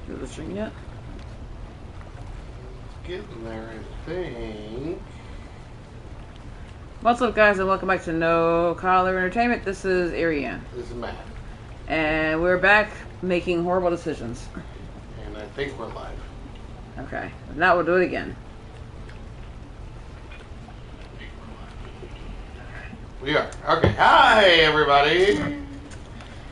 Is the string yet? Getting there, I think. What's up, guys, and welcome back to No Collar Entertainment. This is Ariane. This is Matt. And we're back making horrible decisions. And I think we're live. Okay. If not, we'll do it again. We are. Okay. Hi, everybody.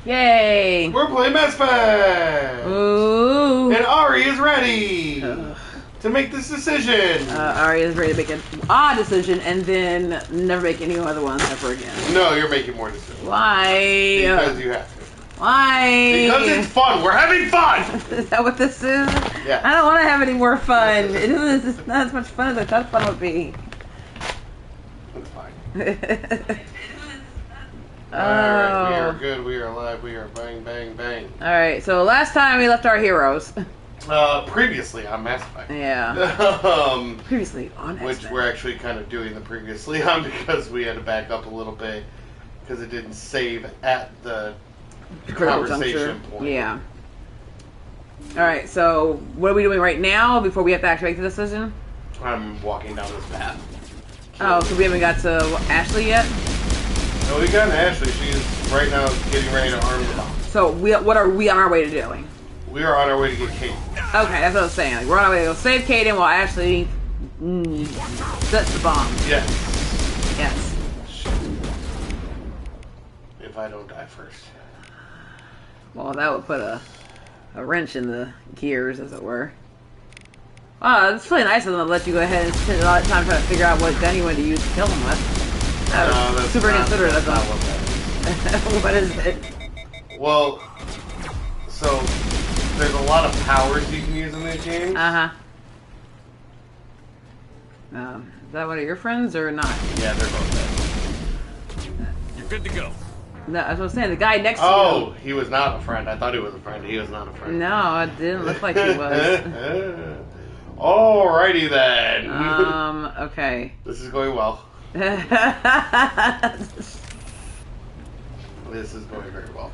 Yay! We're playing Mess Fest. Ooh. And Ari is ready to make this decision. Ari is ready to make an odd decision and then never make any other ones ever again. No, you're making more decisions. Why? Because you have to. Why? Because it's fun. We're having fun. Is that what this is? Yeah. I don't want to have any more fun. It's not as much fun as I thought fun would be. It's fine. Oh. Alright, we are good. We are alive. We are bang, bang, bang. Alright, so last time we left our heroes. Previously on Mass Effect. Yeah. Previously on X-Men. Which we're actually kind of doing the previously on because we had to back up a little bit because it didn't save at the conversation point. Yeah. Alright, so what are we doing right now before we have to actually make the decision? I'm walking down this path. Oh, so we haven't got to Ashley yet? No, we got Ashley. She's right now getting ready to arm the bomb. So what are we on our way to doing? We are on our way to get Kate. Okay, that's what I was saying. Like, we're on our way to go save Kaden while Ashley sets the bomb. Yes. Yes. If I don't die first. Well, that would put a wrench in the gears, as it were. Wow, it's really nice of them to let you go ahead and spend a lot of time trying to figure out what gun you want to use to kill them with. No, that's super not, considerate of that's them. not what that is. What is it? Well, so there's a lot of powers you can use in this game. Uh-huh. Is that one of your friends or not? Yeah, they're both dead. You're good to go. No, as I was saying, the guy next to Oh, you. he was not a friend. I thought he was a friend. He was not a friend. No, it didn't look like he was. Alrighty then. Okay. This is going well. This is going very well.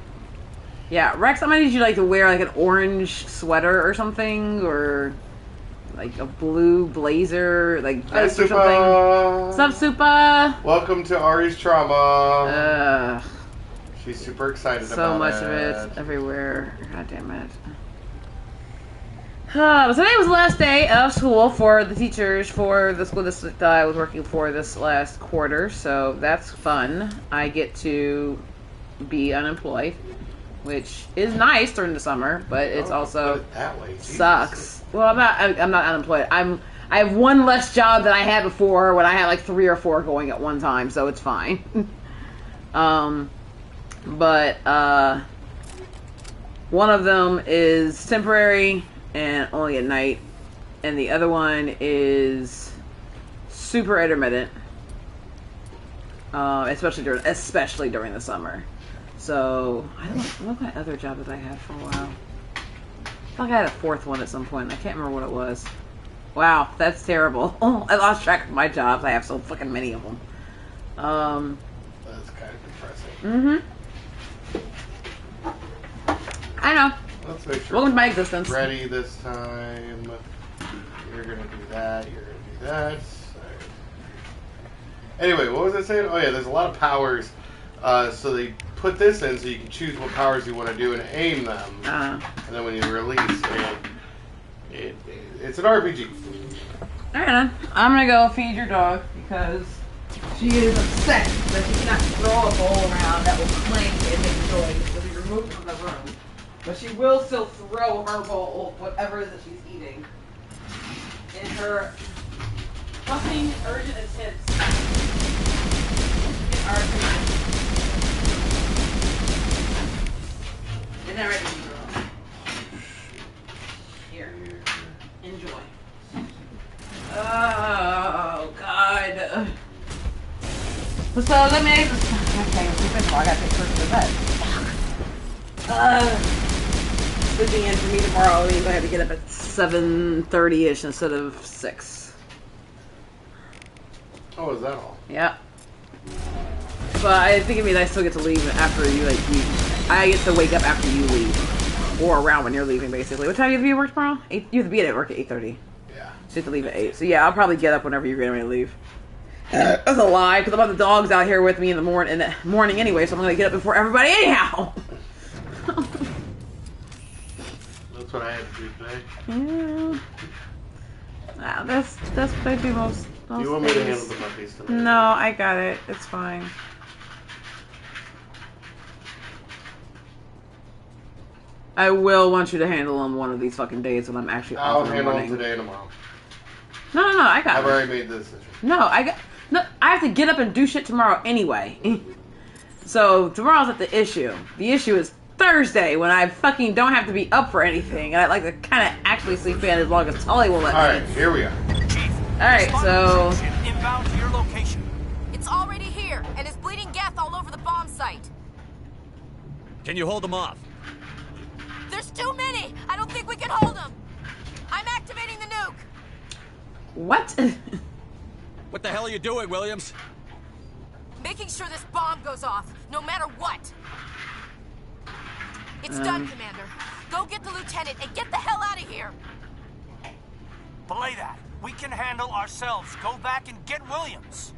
Yeah, Rex, I'm gonna need you to wear an orange sweater or something, or like a blue blazer, vest or something. What's up, Supa? Welcome to Ari's trauma. She's super excited about it. So much of it everywhere. God damn it. So today was the last day of school for the teachers for the school district that I was working for this last quarter, so that's fun. I get to be unemployed, which is nice during the summer, but it's also put it that way. sucks. Well, I'm not unemployed. I have one less job than I had before when I had 3 or 4 going at one time, so it's fine. But one of them is temporary and only at night, and the other one is super intermittent, especially during the summer. So I don't know what my other job that I had for a while. I thought I had a 4th one at some point. I can't remember what it was. Wow, that's terrible. I lost track of my jobs. I have so fucking many of them. That's kind of depressing. I know. Let's make sure. Welcome to my existence. Ready this time. You're gonna do that. You're gonna do that. Anyway, what was I saying? Oh yeah, there's a lot of powers. So they put this in so you can choose what powers you want to do and aim them. And then when you release it's an RPG. Alright, I'm gonna go feed your dog because she is upset that she cannot throw a bowl around that will clang and make noise. It'll be removed from the room. But she will still throw her bowl, whatever it is that she's eating, in her fucking urgent attempts to get our attention. Isn't that right, girl? Here. Enjoy. Oh, God. So let me... Okay, first of all, I gotta take first to the bed. Sleeping in for me tomorrow means I have to get up at 7:30ish instead of 6. Oh, is that all? Yeah. But I think it'd be nice to get to leave after you I get to wake up after you leave, or around when you're leaving, basically. What time do you have to be at work tomorrow? 8, you have to be at work at 8:30. Yeah. So you have to leave at 8. So yeah, I'll probably get up whenever you're getting ready to leave. That's a lie, because I'm about the dogs out here with me in the morning anyway, so I'm gonna get up before everybody anyhow. That's what I had to do today. Yeah. Nah, that's what I do most Do you want me to days. handle the puppies tonight? No, I got it. It's fine. I will want you to handle them one of these fucking days when I'm actually I'll off in the handle them morning. today and tomorrow. No, I got I've it. already made the decision. No, I have to get up and do shit tomorrow anyway. So tomorrow's not the issue. The issue is Thursday when I fucking don't have to be up for anything, and I'd like to kind of actually sleep in as long as Tully will let me. Alright, here we are. Chief, Alright, so... inbound to your location. It's already here, and is bleeding Geth all over the bomb site. Can you hold them off? There's too many! I don't think we can hold them! I'm activating the nuke! What? What the hell are you doing, Williams? Making sure this bomb goes off, no matter what! It's done, Commander. Go get the lieutenant and get the hell out of here! Belay that. We can handle ourselves. Go back and get Williams.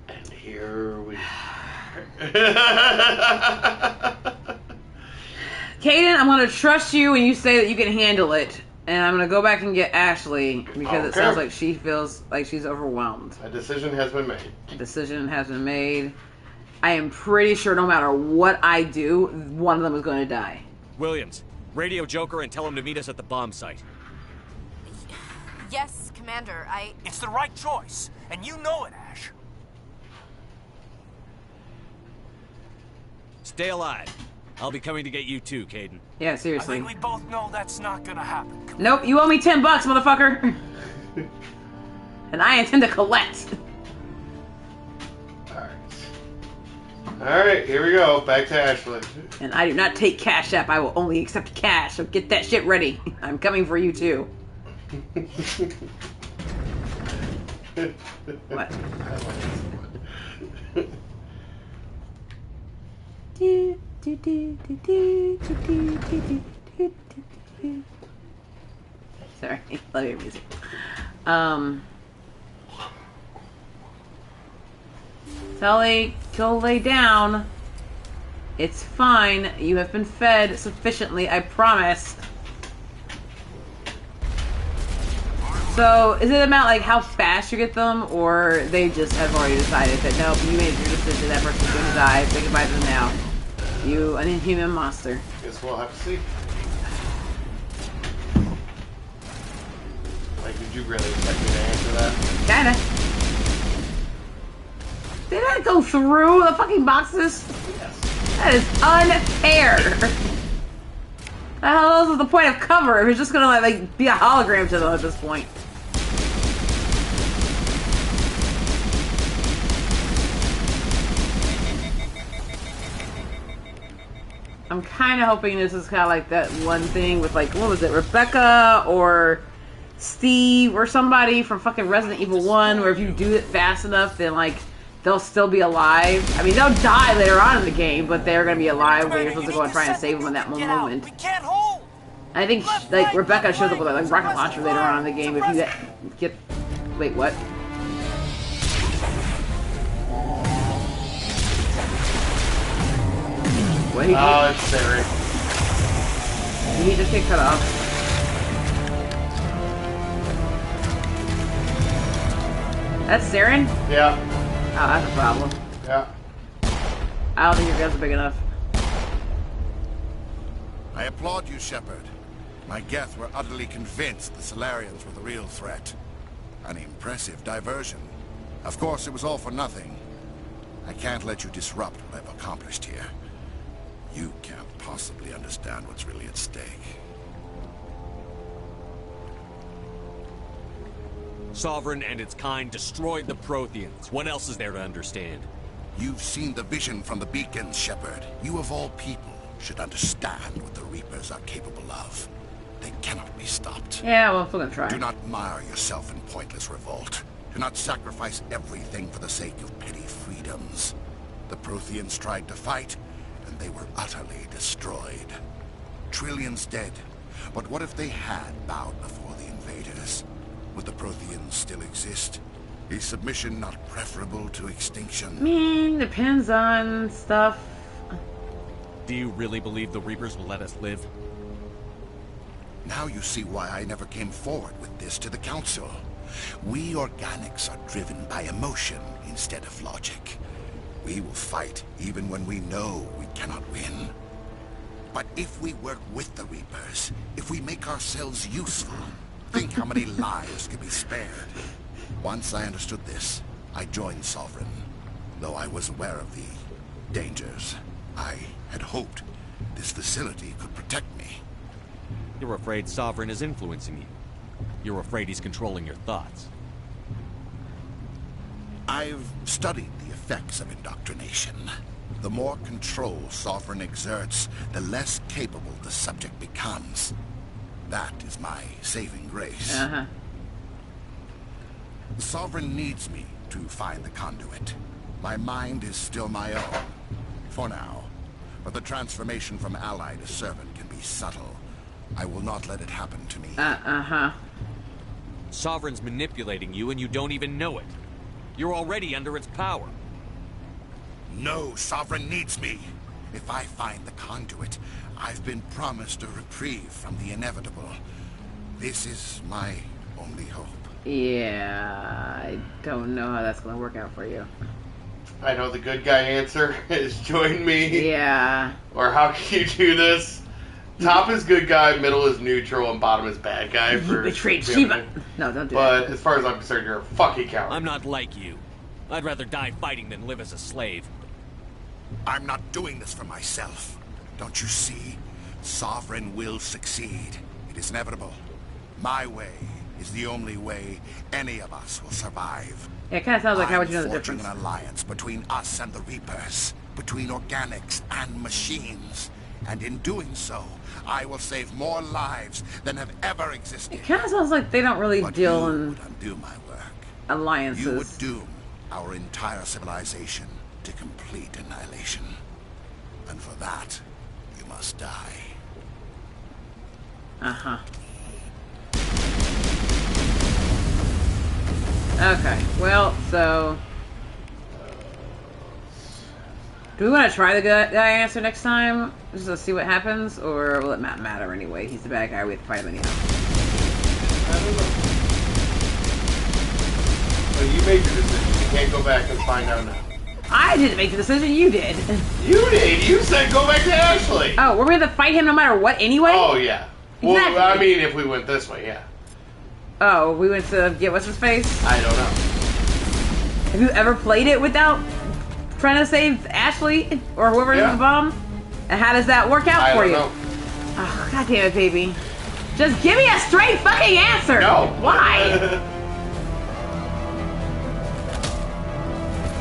And here we Kaden, I'm going to trust you when you say that you can handle it. And I'm going to go back and get Ashley because it Okay. sounds like she feels like she's overwhelmed. A decision has been made. A decision has been made. I am pretty sure no matter what I do, one of them is going to die. Williams, radio Joker and tell him to meet us at the bomb site. Yes, Commander, It's the right choice, and you know it, Ash. Stay alive. I'll be coming to get you too, Caden. Yeah, I seriously. think we both know that's not gonna happen. Nope, you owe me $10, motherfucker. And I intend to collect. Alright, here we go. Back to Ashley. And I do not take Cash App. I will only accept cash. So get that shit ready. I'm coming for you too. What? Sorry, love your music. Tully, go lay down. It's fine. You have been fed sufficiently, I promise. So, is it about like how fast you get them, or they just have already decided that nope, you made your decision, that person's gonna die, say goodbye to them now. You an inhuman monster. Guess we'll have to see. Like, did you really expect me to answer that? Kinda. Did I go through the fucking boxes? Yes. That is unfair. The hell is the point of cover if it's just gonna like be a hologram to them at this point? I'm kind of hoping this is kind of like that one thing with like, what was it, Rebecca or Steve or somebody from fucking Resident Evil 1, where if you do it fast enough, then like they'll still be alive. I mean, they'll die later on in the game, but they're gonna be alive when you're supposed to go and try and save them in that moment. We can't hold. I think like Rebecca shows up with like rocket launcher later on in the game if you get. Wait, what? What did he do? Oh, it's Sari. Did he just get cut off? That's Saren? Yeah. Oh, that's a problem. Yeah. I don't think your guns are big enough. I applaud you, Shepard. My Geth were utterly convinced the Solarians were the real threat. An impressive diversion. Of course, it was all for nothing. I can't let you disrupt what I've accomplished here. You can't possibly understand what's really at stake. Sovereign and its kind destroyed the Protheans. What else is there to understand? You've seen the vision from the beacons, Shepard. You of all people should understand what the Reapers are capable of. They cannot be stopped. Yeah, well, we're gonna try. Do not mire yourself in pointless revolt. Do not sacrifice everything for the sake of petty freedoms. The Protheans tried to fight, and they were utterly destroyed. Trillions dead. But what if they had bowed before the invaders? Would the Protheans still exist? Is submission not preferable to extinction? I mean, depends on stuff. Do you really believe the Reapers will let us live? Now you see why I never came forward with this to the Council. We organics are driven by emotion instead of logic. We will fight even when we know we cannot win. But if we work with the Reapers, if we make ourselves useful, think how many lives could be spared. Once I understood this, I joined Sovereign. Though I was aware of the dangers, I had hoped this facility could protect me. You're afraid Sovereign is influencing you. You're afraid he's controlling your thoughts. I've studied the effects of indoctrination. The more control Sovereign exerts, the less capable the subject becomes. That is my saving grace. Sovereign needs me to find the conduit. My mind is still my own, for now. But the transformation from ally to servant can be subtle. I will not let it happen to me. Sovereign's manipulating you and you don't even know it. You're already under its power. No, Sovereign needs me. If I find the conduit, I've been promised a reprieve from the inevitable. This is my only hope. Yeah, I don't know how that's gonna work out for you. I know the good guy answer is join me. Yeah. Or how can you do this? Top is good guy, middle is neutral, and bottom is bad guy. You For betrayed Shiva. No, don't do that. But as far as I'm concerned, you're a fucking coward. I'm not like you. I'd rather die fighting than live as a slave. I'm not doing this for myself. Don't you see? Sovereign will succeed. It is inevitable. My way is the only way any of us will survive. Yeah, it kind of sounds like how would you know the forging difference? an alliance between us and the Reapers, between organics and machines. And in doing so, I will save more lives than have ever existed. It kind of sounds like they don't really But deal you in would undo my work. alliances. You would doom our entire civilization to complete annihilation. And for that, you must die. Okay, well, so... Do we want to try the good guy answer next time? Just to see what happens? Or will it not matter anyway? He's the bad guy, we have to fight him anyhow. I don't know. Well, you made your decision. You can't go back and find out now. I didn't make the decision, you did. You did! You said go back to Ashley! Oh, we're going to fight him no matter what anyway? Oh, yeah. Exactly. Well, I mean, if we went this way, yeah. Oh, we went to get what's his face? I don't know. Have you ever played it without trying to save Ashley or whoever's in the bomb? And how does that work out for you? I don't know. Oh, God damn it, baby. Just give me a straight fucking answer! No! Why?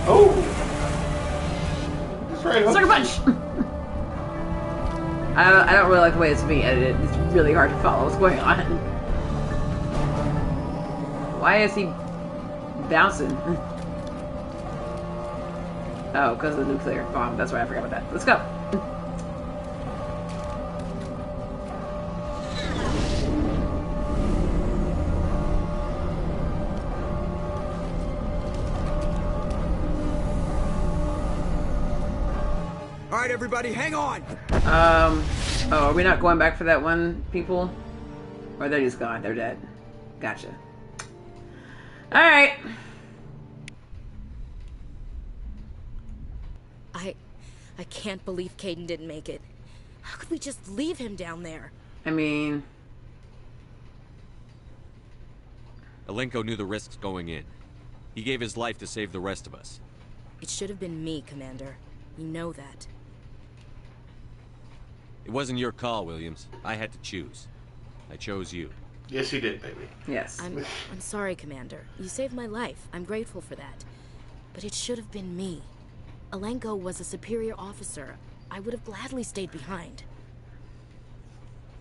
Oh! Just right hook. Sucker punch! I don't really like the way it's being edited. It's really hard to follow what's going on. Why is he bouncing? Oh, because of the nuclear bomb. That's why I forgot about that. Let's go. All right, everybody, hang on. Oh, are we not going back for that one, people? Or they're just gone. They're dead. Gotcha. Alright. I can't believe Kaidan didn't make it. How could we just leave him down there? I mean... Alenko knew the risks going in. He gave his life to save the rest of us. It should have been me, Commander. You know that. It wasn't your call, Williams. I had to choose. I chose you. Yes, you did, baby. Yes. I'm sorry, Commander. You saved my life. I'm grateful for that. But it should have been me. Alenko was a superior officer. I would have gladly stayed behind.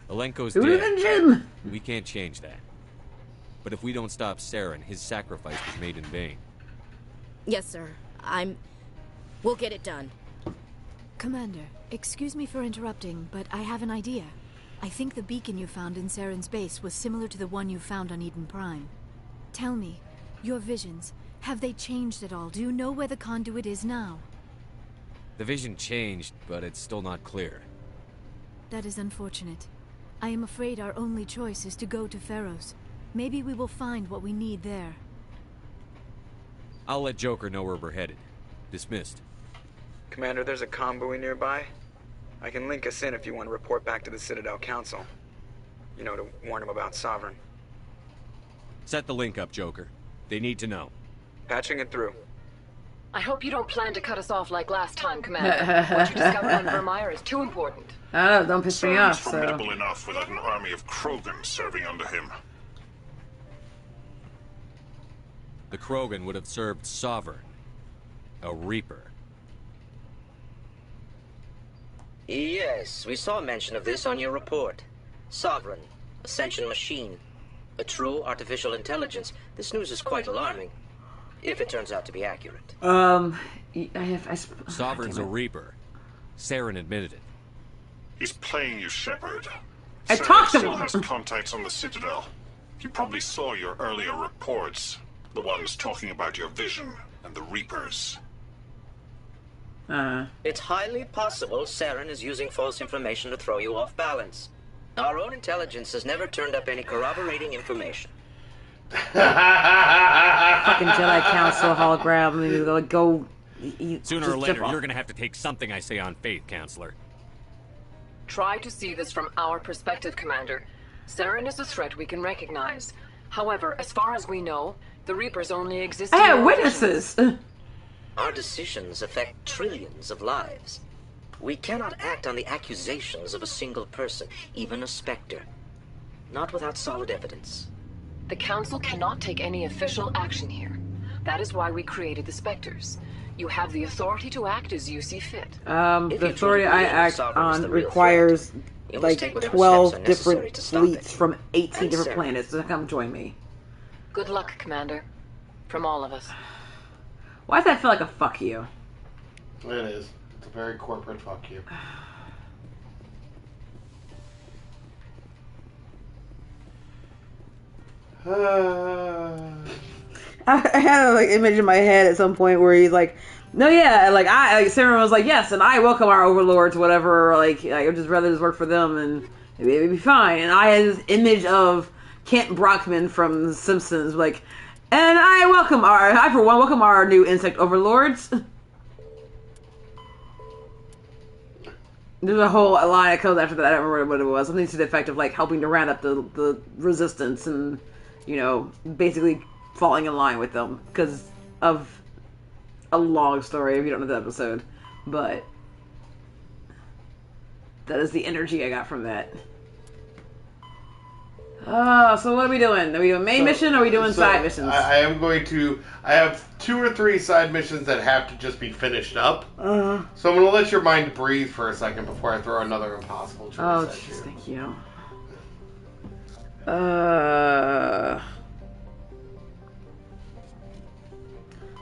Alenko's Who dead. even Jim? We can't change that. But if we don't stop Saren, his sacrifice was made in vain. Yes, sir. We'll get it done. Commander, excuse me for interrupting, but I have an idea. I think the beacon you found in Saren's base was similar to the one you found on Eden Prime. Tell me, your visions, have they changed at all? Do you know where the conduit is now? The vision changed, but it's still not clear. That is unfortunate. I am afraid our only choice is to go to Pharos. Maybe we will find what we need there. I'll let Joker know where we're headed. Dismissed. Commander, there's a convoy nearby. I can link us in if you want to report back to the Citadel Council. You know, to warn them about Sovereign. Set the link up, Joker. They need to know. Patching it through. I hope you don't plan to cut us off like last time, Commander. What you discovered on Vermeer is too important. I don't know, don't piss me off, Saren's formidable enough without an army of Krogan serving under him. The Krogan would have served Sovereign. A Reaper. Yes, we saw mention of this on your report. Sovereign, Ascension machine, a true artificial intelligence. This news is quite alarming, if it turns out to be accurate. Sovereign's a Reaper. Saren admitted it. He's playing you, Shepard. I talked to still him. has contacts on the Citadel. You probably saw your earlier reports. The ones talking about your vision and the Reapers. It's highly possible Saren is using false information to throw you off balance. Our own intelligence has never turned up any corroborating information. Fucking Jedi Council hologram. Go. Sooner or later, you're gonna have to take something I say on faith, Counselor. Try to see this from our perspective, Commander. Saren is a threat we can recognize. However, as far as we know, the Reapers only exist in I have our witnesses. Our decisions affect trillions of lives. We cannot act on the accusations of a single person, even a Spectre. Not without solid evidence. The Council cannot take any official action here. That is why we created the Spectres. You have the authority to act as you see fit. The authority I act on requires like 12 different fleets from 18 different planets to come join me. Good luck, Commander. From all of us. Why does that feel like a fuck you? It is. It's a very corporate fuck you. I had an image in my head at some point where he's like, no, yeah, Saren was like, yes, and I welcome our overlords, whatever, I would just rather just work for them, and it'd be fine. And I had this image of Kent Brockman from The Simpsons, like, and I for one, welcome our new insect overlords. There's a whole line that comes after that, I don't remember what it was, something to the effect of, helping to round up the resistance and, basically falling in line with them, because of a long story if you don't know the episode, but that is the energy I got from that. So what are we doing? Are we doing main mission or are we doing side missions? I have 2 or 3 side missions that have to just be finished up. So I'm going to let your mind breathe for a second before I throw another impossible choice at you. Thank you.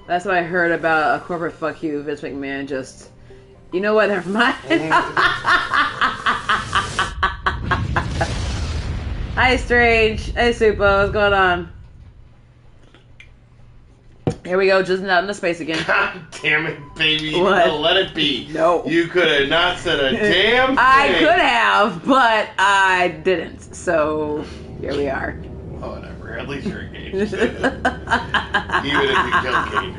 That's what I heard about a corporate fuck you, Vince McMahon just... You know what, never mind. Hi, Strange. Hey, Supo. What's going on? Here we go, just out into space again. God damn it, baby. What? Let it be. No. You could have not said a damn thing. I could have, but I didn't. So, here we are. Oh, whatever. At least you're engaged. Even if you killed Caden.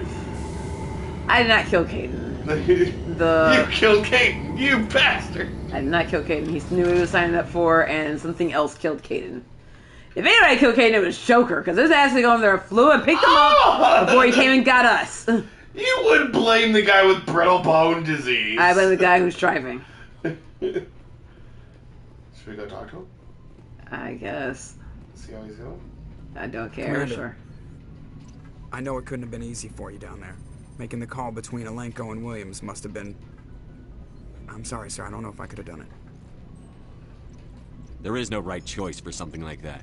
I did not kill Caden. You killed Caden, you bastard! I did not kill Caden. He knew he was signing up for, and something else killed Caden. If anybody killed Caden, it was Joker, because his ass went over there, flew and picked him up before he came and got us. You would blame the guy with brittle bone disease. I blame the guy who's driving. Should we go talk to him? I guess. See how he's doing? I don't care, Commander, sure. I know it couldn't have been easy for you down there. Making the call between Alenko and Williams must have been... I'm sorry, sir. I don't know if I could have done it. There is no right choice for something like that.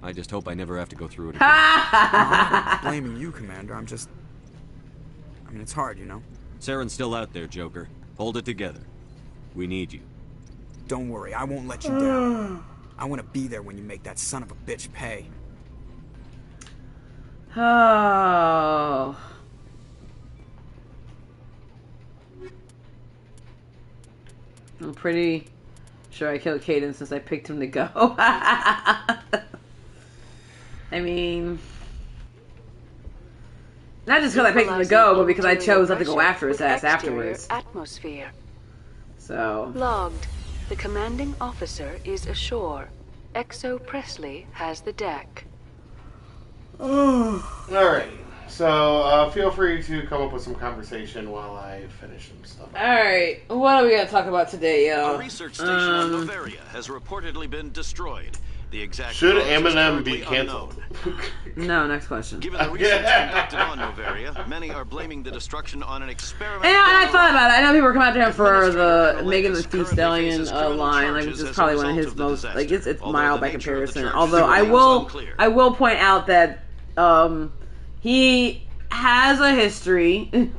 I just hope I never have to go through it again. I'm not blaming you, Commander. I mean, it's hard, you know? Saren's still out there, Joker. Hold it together. We need you. Don't worry, I won't let you down. I want to be there when you make that son of a bitch pay. Oh. I'm pretty sure I killed Caden since I picked him to go. I mean, not just because I picked him to go, but because I chose not to go after his ass afterwards. Atmosphere. So. Logged. The commanding officer is ashore. Exo Presley has the deck. Alright. So, feel free to come up with some conversation while I finish some stuff. Alright, what are we going to talk about today, yo? A research station on Noveria has reportedly been destroyed. The exact Should cause is Eminem be currently canceled? No, next question. Given the research conducted on Noveria, many are blaming the destruction on an experiment. And I thought about it. I know people are coming after him for the Megan Thee Stallion line, like, which is probably one of his most, like, it's mild by comparison. Although I will point out that he has a history.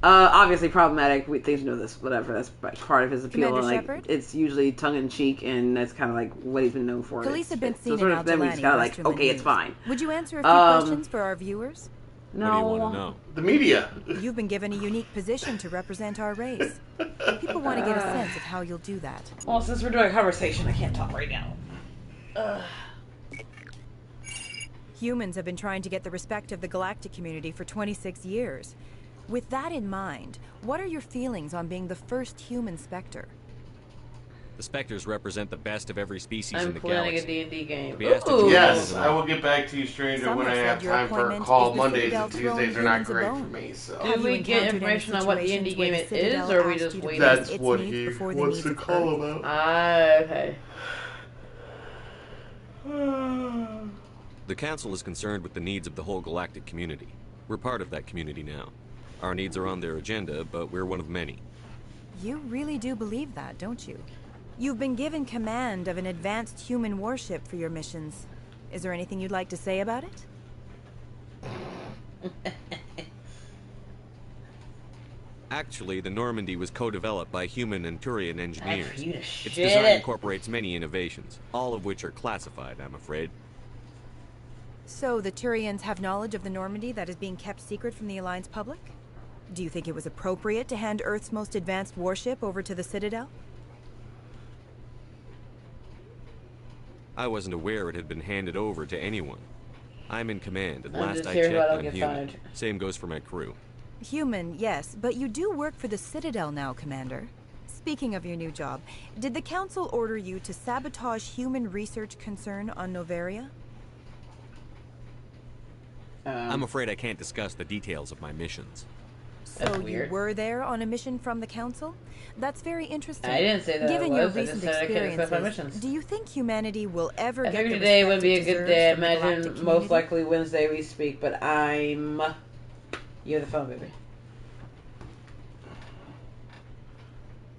Obviously problematic. Things know this. Whatever. That's part of his appeal. Commander Like Shepard? it's usually tongue in cheek, and that's kind of like what he's been known for. Police have been So seen sort in of them, he's Al-Talani, kind of like, Westerland okay, it's News. fine. Would you answer a few questions for our viewers? No. What do you want to know? The media. You've been given a unique position to represent our race. People want to get a sense of how you'll do that. Well, since we're doing a conversation, I can't talk right now. Humans have been trying to get the respect of the galactic community for 26 years. With that in mind, what are your feelings on being the first human Spectre? The Spectres represent the best of every species I'm in the planning galaxy. a D&D game. To be asked to Ooh. join Yes, is an I will honor. get back to you, stranger, Some when I have have said your time for a appointment call. is the Mondays Citadel and Tuesdays throne are not humans great for alone. me, so. Did we get information on what D&D game it is, or we just waiting? That's what he wants to call about. Okay. The Council is concerned with the needs of the whole galactic community. We're part of that community now. Our needs are on their agenda, but we're one of many. You really do believe that, don't you? You've been given command of an advanced human warship for your missions. Is there anything you'd like to say about it? Actually, the Normandy was co-developed by human and Turian engineers. Its shit. design incorporates many innovations, all of which are classified, I'm afraid. So the Turians have knowledge of the Normandy that is being kept secret from the Alliance public? Do you think it was appropriate to hand Earth's most advanced warship over to the Citadel? I wasn't aware it had been handed over to anyone. I'm in command, and I'm last just I here so I checked, don't I'm get human. fired. Same goes for my crew. Human, yes, but you do work for the Citadel now, Commander. Speaking of your new job, did the Council order you to sabotage human research concern on Noveria? I'm afraid I can't discuss the details of my missions. So you were there on a mission from the Council? That's very interesting. I didn't say that Given I your was. I recent just said I can't discuss my experiences, missions. do you think humanity will ever I get the figured today would respect be it a good deserves day. from the galactic Imagine most community? likely Wednesday we speak, but I'm... You have the phone, baby.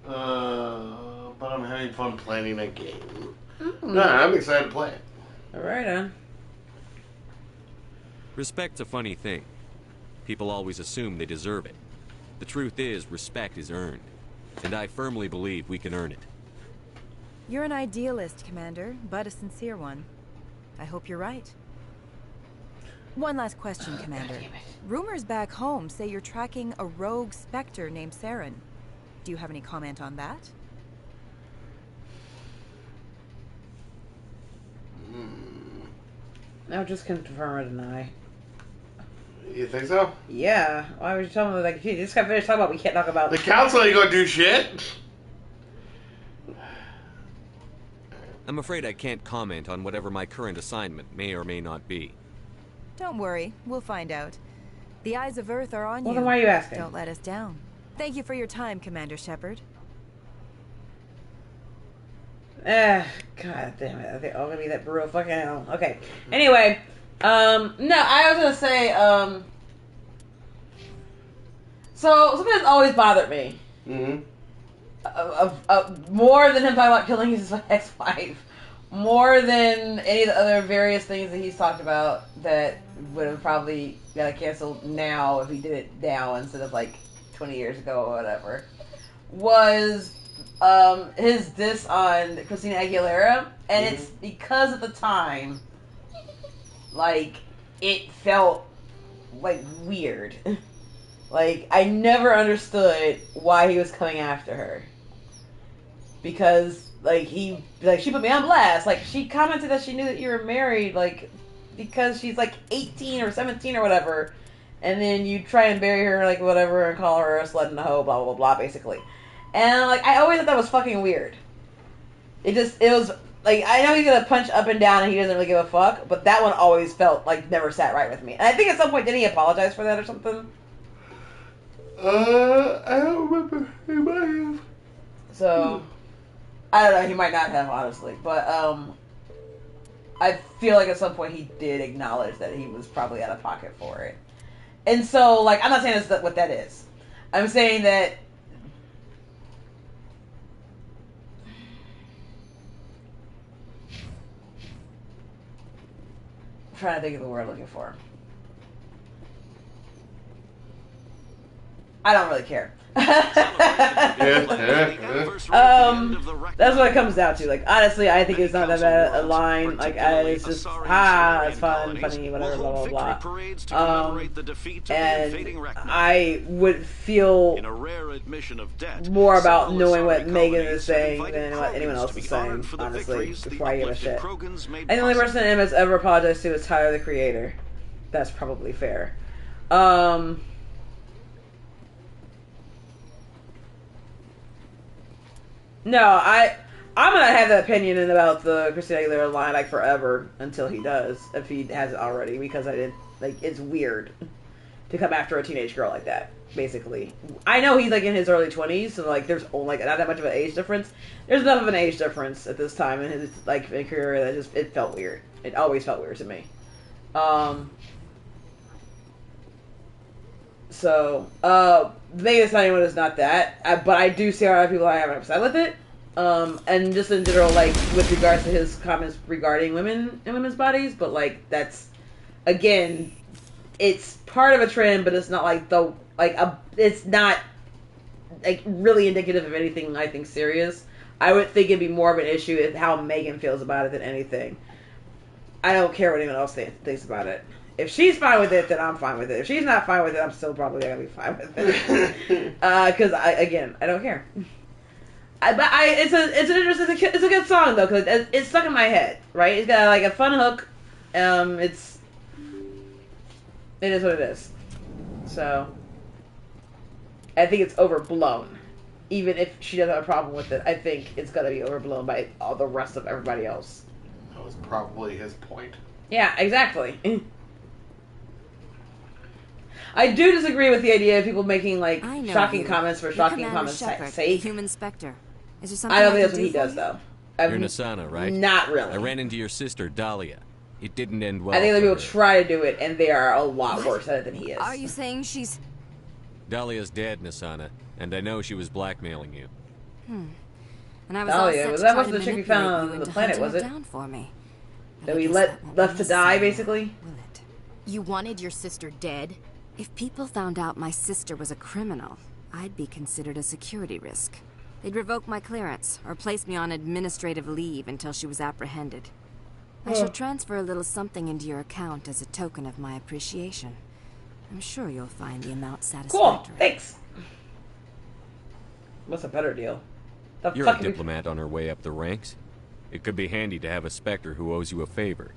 But I'm having fun planning a game. Mm-hmm. No, I'm excited to play it. Alright, on. Respect's a funny thing. People always assume they deserve it. The truth is, respect is earned. And I firmly believe we can earn it. You're an idealist, Commander, but a sincere one. I hope you're right. One last question, Commander. Rumors back home say you're tracking a rogue Spectre named Saren. Do you have any comment on that? Now just confirm or deny. You think so? Yeah. Why would you tell me, like, if you just got finished talking about we can't talk about... The Council ain't gonna do shit. I'm afraid I can't comment on whatever my current assignment may or may not be. Don't worry, we'll find out. The eyes of Earth are on you. Well, then why are you asking? Don't let us down. Thank you for your time, Commander Shepard. God damn it. I think I'm gonna be that brutal fucking hell. Okay. Anyway, no, I was gonna say, so something that's always bothered me. Mm-hmm. more than him talking about killing his ex-wife, more than any of the other various things that he's talked about that would have probably got canceled now if he did it now instead of like 20 years ago or whatever, was his diss on Christina Aguilera, and it's because at the time, like, it felt like weird. Like, I never understood why he was coming after her. Because, like, she put me on blast. Like, she commented that she knew that you were married, like, because she's, like, 18 or 17 or whatever. And then you try and bury her, like, whatever, and call her a slut and a hoe, blah, blah, blah, basically. And, like, I always thought that was fucking weird. It was, like, I know he's gonna punch up and down and he doesn't really give a fuck, but that one always felt, like, never sat right with me. And I think at some point, didn't he apologize for that or something? I don't remember. He might have. So, I don't know. He might not have, honestly. But, I feel like at some point he did acknowledge that he was probably out of pocket for it. And so, like, I'm not saying that's what that is. I'm saying that I'm trying to think of the word I'm looking for. I don't really care. That's what it comes down to. Like, honestly, I think it's not that bad a line. Like, it's just, it's fun, funny, whatever, blah, blah, blah. And I would feel more about knowing what Megan is saying than what anyone else is saying, honestly, before I give a shit. And the only person M has ever apologized to is Tyler, the Creator. That's probably fair. No, I'm gonna have that opinion about the Christina Aguilera line like forever until he does, if he hasn't already, because it's weird to come after a teenage girl like that. Basically, I know he's like in his early 20s, so like there's only like not that much of an age difference. There's enough of an age difference at this time in his like career that it felt weird. It always felt weird to me. Vegas 91 is not that, but I do see a lot of people are upset with it. And just in general, like, with regards to his comments regarding women and women's bodies, but, like, that's, again, it's part of a trend, but it's not, like, it's not, like, really indicative of anything, I think, serious. I would think it'd be more of an issue if how Megan feels about it than anything. I don't care what anyone else thinks about it. If she's fine with it, then I'm fine with it. If she's not fine with it, I'm still probably gonna be fine with it. Because I don't care. It's a good song though, because it's stuck in my head, right? It's got like a fun hook. It is what it is. So I think it's overblown. Even if she doesn't have a problem with it, I think it's gonna be overblown by all the rest of everybody else. That was probably his point. Yeah, exactly. I do disagree with the idea of people making like shocking comments for shocking comments' sake. Human Spectre. Is there something I don't think that's what he does, though. You're Nassana, right? Not really. I ran into your sister, Dahlia. It didn't end well. I think that people try to do it, and they are a lot worse at it than he is. Are you saying she's... Dahlia's dead, Nassana, and I know she was blackmailing you. And I was Dahlia, that wasn't the chick we found on the planet, was it? Down for me. That we left to die, basically? Will it? You wanted your sister dead? If people found out my sister was a criminal, I'd be considered a security risk. They'd revoke my clearance, or place me on administrative leave until she was apprehended. I shall transfer a little something into your account as a token of my appreciation. I'm sure you'll find the amount satisfactory. Cool, thanks. What's a better deal? You're a diplomat on her way up the ranks. It could be handy to have a Spectre who owes you a favor.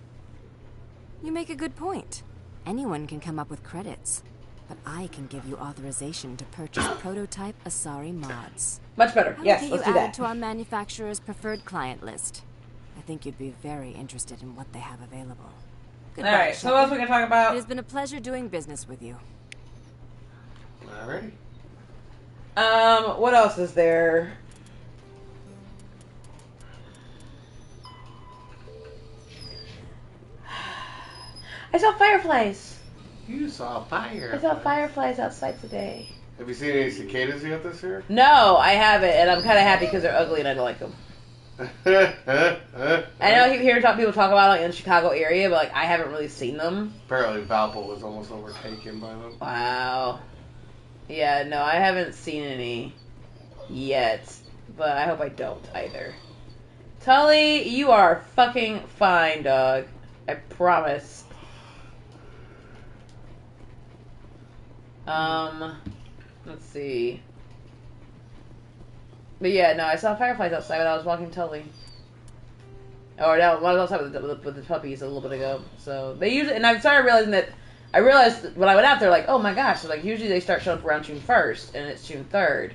You make a good point. Anyone can come up with credits. But I can give you authorization to purchase prototype Asari mods. Much better. Yes, let's do get you that. added to our manufacturer's preferred client list. I think you'd be very interested in what they have available. Goodbye, Alright, so what else we can talk about? It has been a pleasure doing business with you. Alrighty. What else is there? I saw fireflies. You saw fire. I saw fireflies outside today. Have you seen any cicadas yet this year? No, I haven't, and I'm kind of happy because they're ugly and I don't like them. I know you hear people talk about it in the Chicago area, but like I haven't really seen them. Apparently, Valpo was almost overtaken by them. Wow. Yeah, no, I haven't seen any yet, but I hope I don't either. Tully, you are fucking fine, dog. I promise. Let's see. But yeah, no, I saw fireflies outside when I was walking Tully. Or no, when I was outside with the puppies a little bit ago. So they usually, and I started realizing that. I realized when I went out there, like, oh my gosh, so like usually they start showing up around June 1st, and it's June 3rd.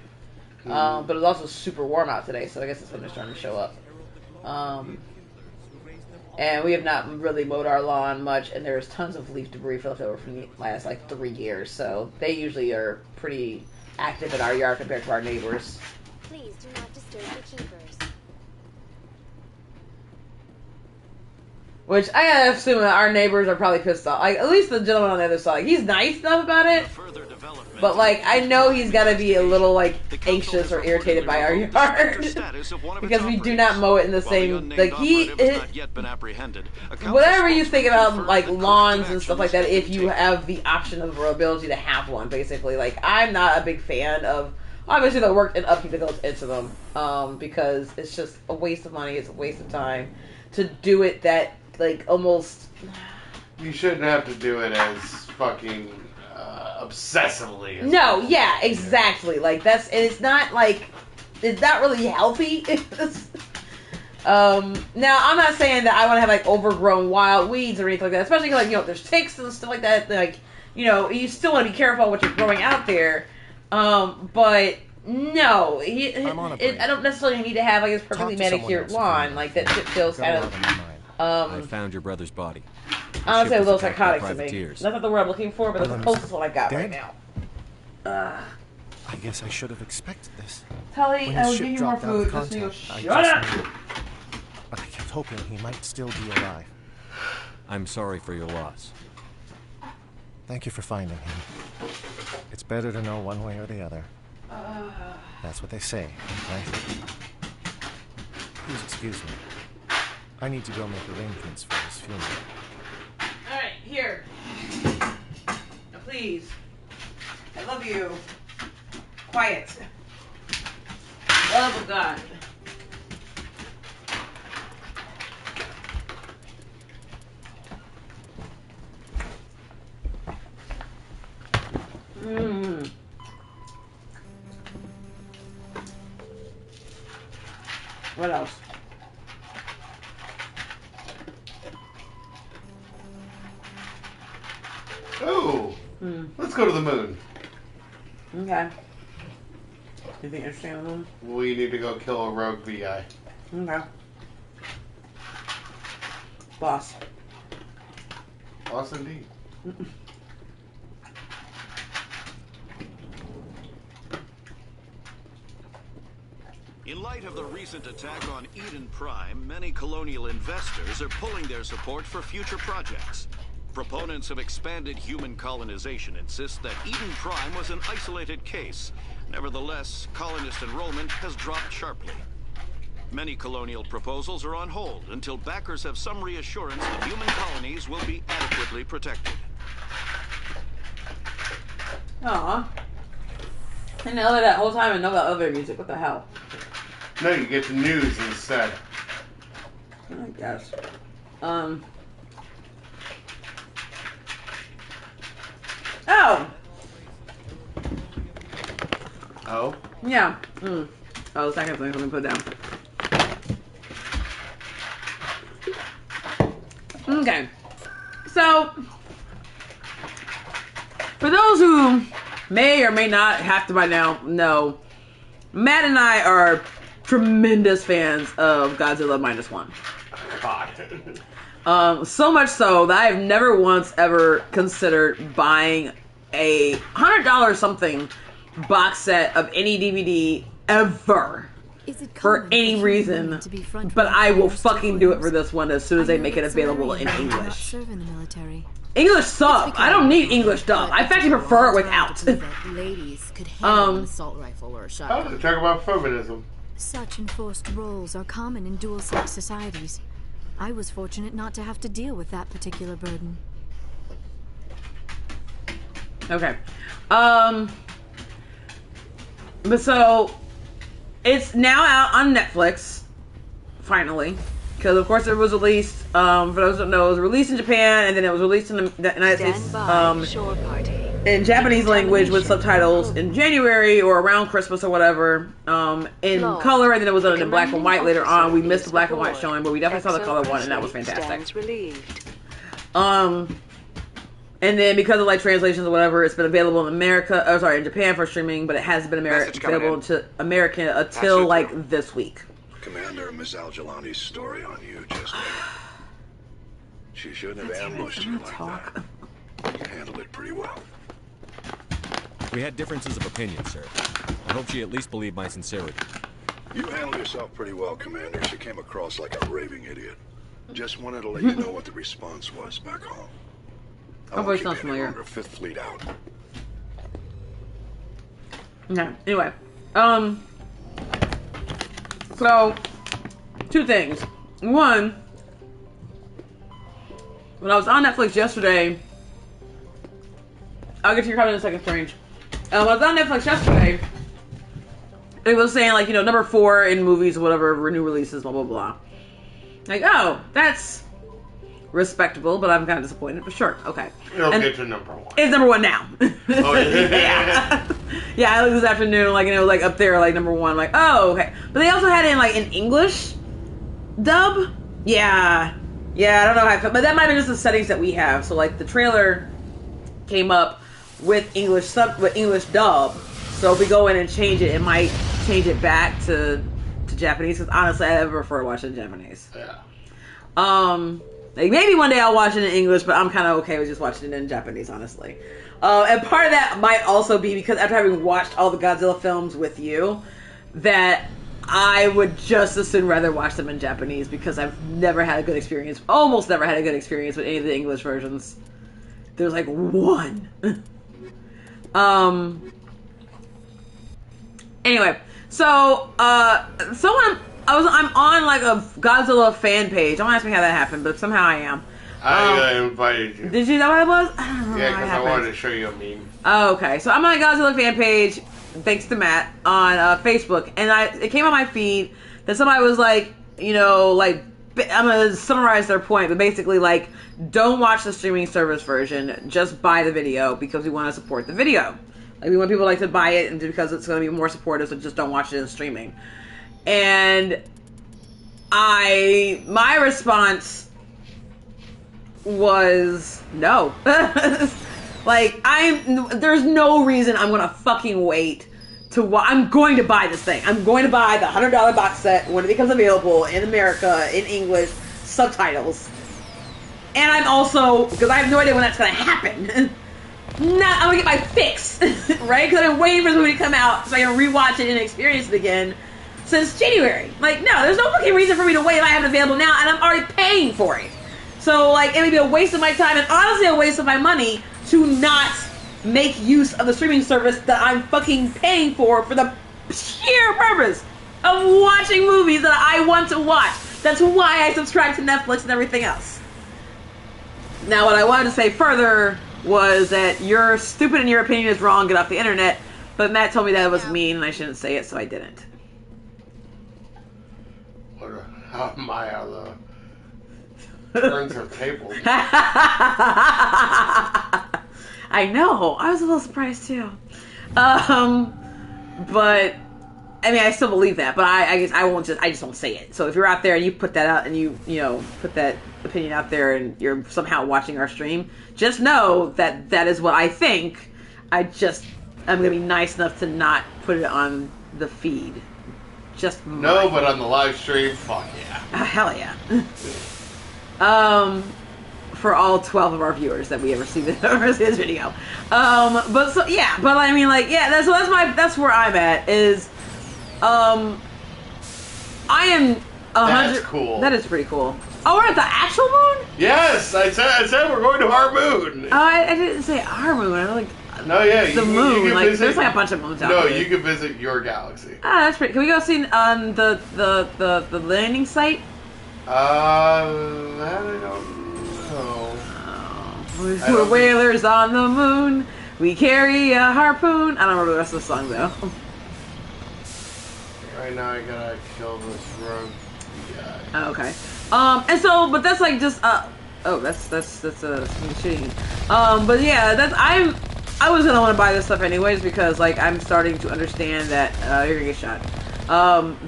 But it was also super warm out today, so I guess it's when they're starting to show up. And we have not really mowed our lawn much, and there's tons of leaf debris left over from the last, like, 3 years. So they usually are pretty active in our yard compared to our neighbors. Please do not disturb the keepers. Which I gotta assume that our neighbors are probably pissed off. Like, at least the gentleman on the other side. Like, he's nice enough about it. But, like, I know he's gotta be a little, like, anxious or irritated by our yard. Because we do not mow it in the same... Like, whatever you think about, like, lawns and stuff like that, if you have the option of or ability to have one, basically. Like, I'm not a big fan of... Obviously, the work and upkeep that goes into them. Because it's just a waste of money. It's a waste of time to do it that... Like, almost... You shouldn't have to do it as fucking obsessively. No, yeah, exactly. Like, that's... And it's not, like... It's not really healthy. Now, I'm not saying that I want to have, like, overgrown wild weeds or anything like that. Especially, like, you know, there's ticks and stuff like that. Like, you know, you still want to be careful what you're growing out there. But... No, I don't necessarily need to have, like, this perfectly manicured lawn. Like, that shit feels kind of... I found your brother's body. I don't say those psychotics to me. That's not the word I'm looking for, but that's the closest one I got right now. I guess I should have expected this. Tully, I will give you more food. Just you shut up! But I kept hoping he might still be alive. I'm sorry for your loss. Thank you for finding him. It's better to know one way or the other. That's what they say, right? Please excuse me. I need to go make arrangements for his funeral. Alright, here. Now, please. I love you. Quiet. Love of God. What else? Oh, let's go to the moon. Okay. You think you're staying on the moon? We need to go kill a rogue VI. Okay. Boss. Boss indeed. In light of the recent attack on Eden Prime, many colonial investors are pulling their support for future projects. Proponents of expanded human colonization insist that Eden Prime was an isolated case. Nevertheless, colonist enrollment has dropped sharply. Many colonial proposals are on hold until backers have some reassurance that human colonies will be adequately protected. Aw. I know that whole time and know that other music. What the hell? No, you get the news instead. I guess. Oh! Oh? Yeah. Oh, the second thing. Let me put it down. Okay. So, for those who may or may not have to by now know, Matt and I are tremendous fans of Godzilla -1. God. So much so that I've never once ever considered buying a $100 something box set of any DVD ever. for any reason, but I will fucking do it for this one as soon as they make it available in English. English sub. I don't need English dub. I actually prefer it without. Ladies could handle an assault rifle or a shotgun. Talk about feminism. Such enforced roles are common in dual-sex societies. I was fortunate not to have to deal with that particular burden. Okay. But so it's now out on Netflix, finally, because of course it was released. For those who don't know, it was released in Japan, and then it was released in the United States in Japanese language with subtitles in January or around Christmas or whatever, in color, and then it was done in black and white later on. We missed the black and white showing, but we definitely saw the color one, and that was fantastic. And then because of like translations or whatever, it's been available in in Japan for streaming, but it hasn't been available to American until like this week. Commander, Miss Al-Jalani's story on you just she shouldn't have ambushed you like that. You handled it pretty well. We had differences of opinion, sir. I hope she at least believed my sincerity. You handled yourself pretty well, Commander. She came across like a raving idiot. Just wanted to let you know what the response was back home. My voice sounds familiar. Fifth Fleet out. Okay, anyway. So, two things. One, when I was on Netflix yesterday, I'll get to your comment in a second, Strange. When I was on Netflix yesterday, it was saying, like, number 4 in movies or whatever, new releases, blah, blah, blah. Like, oh, that's respectable, but I'm kind of disappointed, but sure, okay. It'll get to number 1. It's number 1 now. Oh, yeah. Yeah, I looked this afternoon, like, and it was, like, up there, like, number 1, like, oh, okay. But they also had it in, like, in English dub? Yeah, I don't know how I feel, but that might be just the settings that we have. So, like, the trailer came up with English dub, so if we go in and change it, it might change it back to Japanese, because honestly, I prefer watching Japanese. Yeah. Like, maybe one day I'll watch it in English, but I'm kind of okay with just watching it in Japanese, honestly. And part of that might also be because after having watched all the Godzilla films with you, that I would just as soon rather watch them in Japanese, because I've never had a good experience, almost never had a good experience with any of the English versions. There's like one. Anyway, so I'm on like a Godzilla fan page. Don't ask me how that happened, but somehow I am. I invited you. Did you know what it was? I don't know. Yeah, because I wanted to show you a meme. Oh, okay. So I'm on a Godzilla fan page, thanks to Matt, on Facebook, and it came on my feed that somebody was like, I'm gonna summarize their point, but basically like, don't watch the streaming service version, just buy the video because we want to support the video. Like, we want people to buy it, and because it's going to be more supportive, so just don't watch it in streaming. And my response was no. Like, there's no reason I'm gonna fucking wait I'm going to buy this thing. I'm going to buy the $100 box set when it becomes available in America, in English, subtitles. And I'm also, because I have no idea when that's gonna happen, I'm gonna get my fix, right? Because I've been waiting for this movie to come out so I can rewatch it and experience it again since January. Like, no, there's no fucking reason for me to wait if I have it available now, and I'm already paying for it. So, like, it would be a waste of my time, and honestly a waste of my money to not make use of the streaming service that I'm fucking paying for the sheer purpose of watching movies that I want to watch. That's why I subscribe to Netflix and everything else. Now, what I wanted to say further was that you're stupid and your opinion is wrong, get off the internet, but Matt told me that it was mean and I shouldn't say it, so I didn't. How Maya turns her table. I know. I was a little surprised too. But I mean, I still believe that, but I guess I just won't say it. So if you're out there and you put that out and you put that opinion out there and you're somehow watching our stream, just know that that is what I think. I'm gonna be nice enough to not put it on the feed. But on the live stream, fuck yeah. Hell yeah. For all 12 of our viewers that we ever see this video. But I mean, like, yeah, that's where I'm at is, I am 100. That's cool. That is pretty cool. Oh, we're at the actual moon? Yes, I said we're going to our moon. Oh, I didn't say our moon. I like No, yeah, the moon. You can Like visit, there's like a bunch of moons out No, there. you can visit your galaxy. Ah, that's pretty. Can we go see the landing site? That I don't know. We're whalers on the moon. We carry a harpoon. I don't remember the rest of the song though. Right now, I gotta kill this rogue guy. Oh, okay. And so, but that's like just oh, that's shitting. But yeah, I was gonna want to buy this stuff anyways because like I'm starting to understand that you're gonna get shot.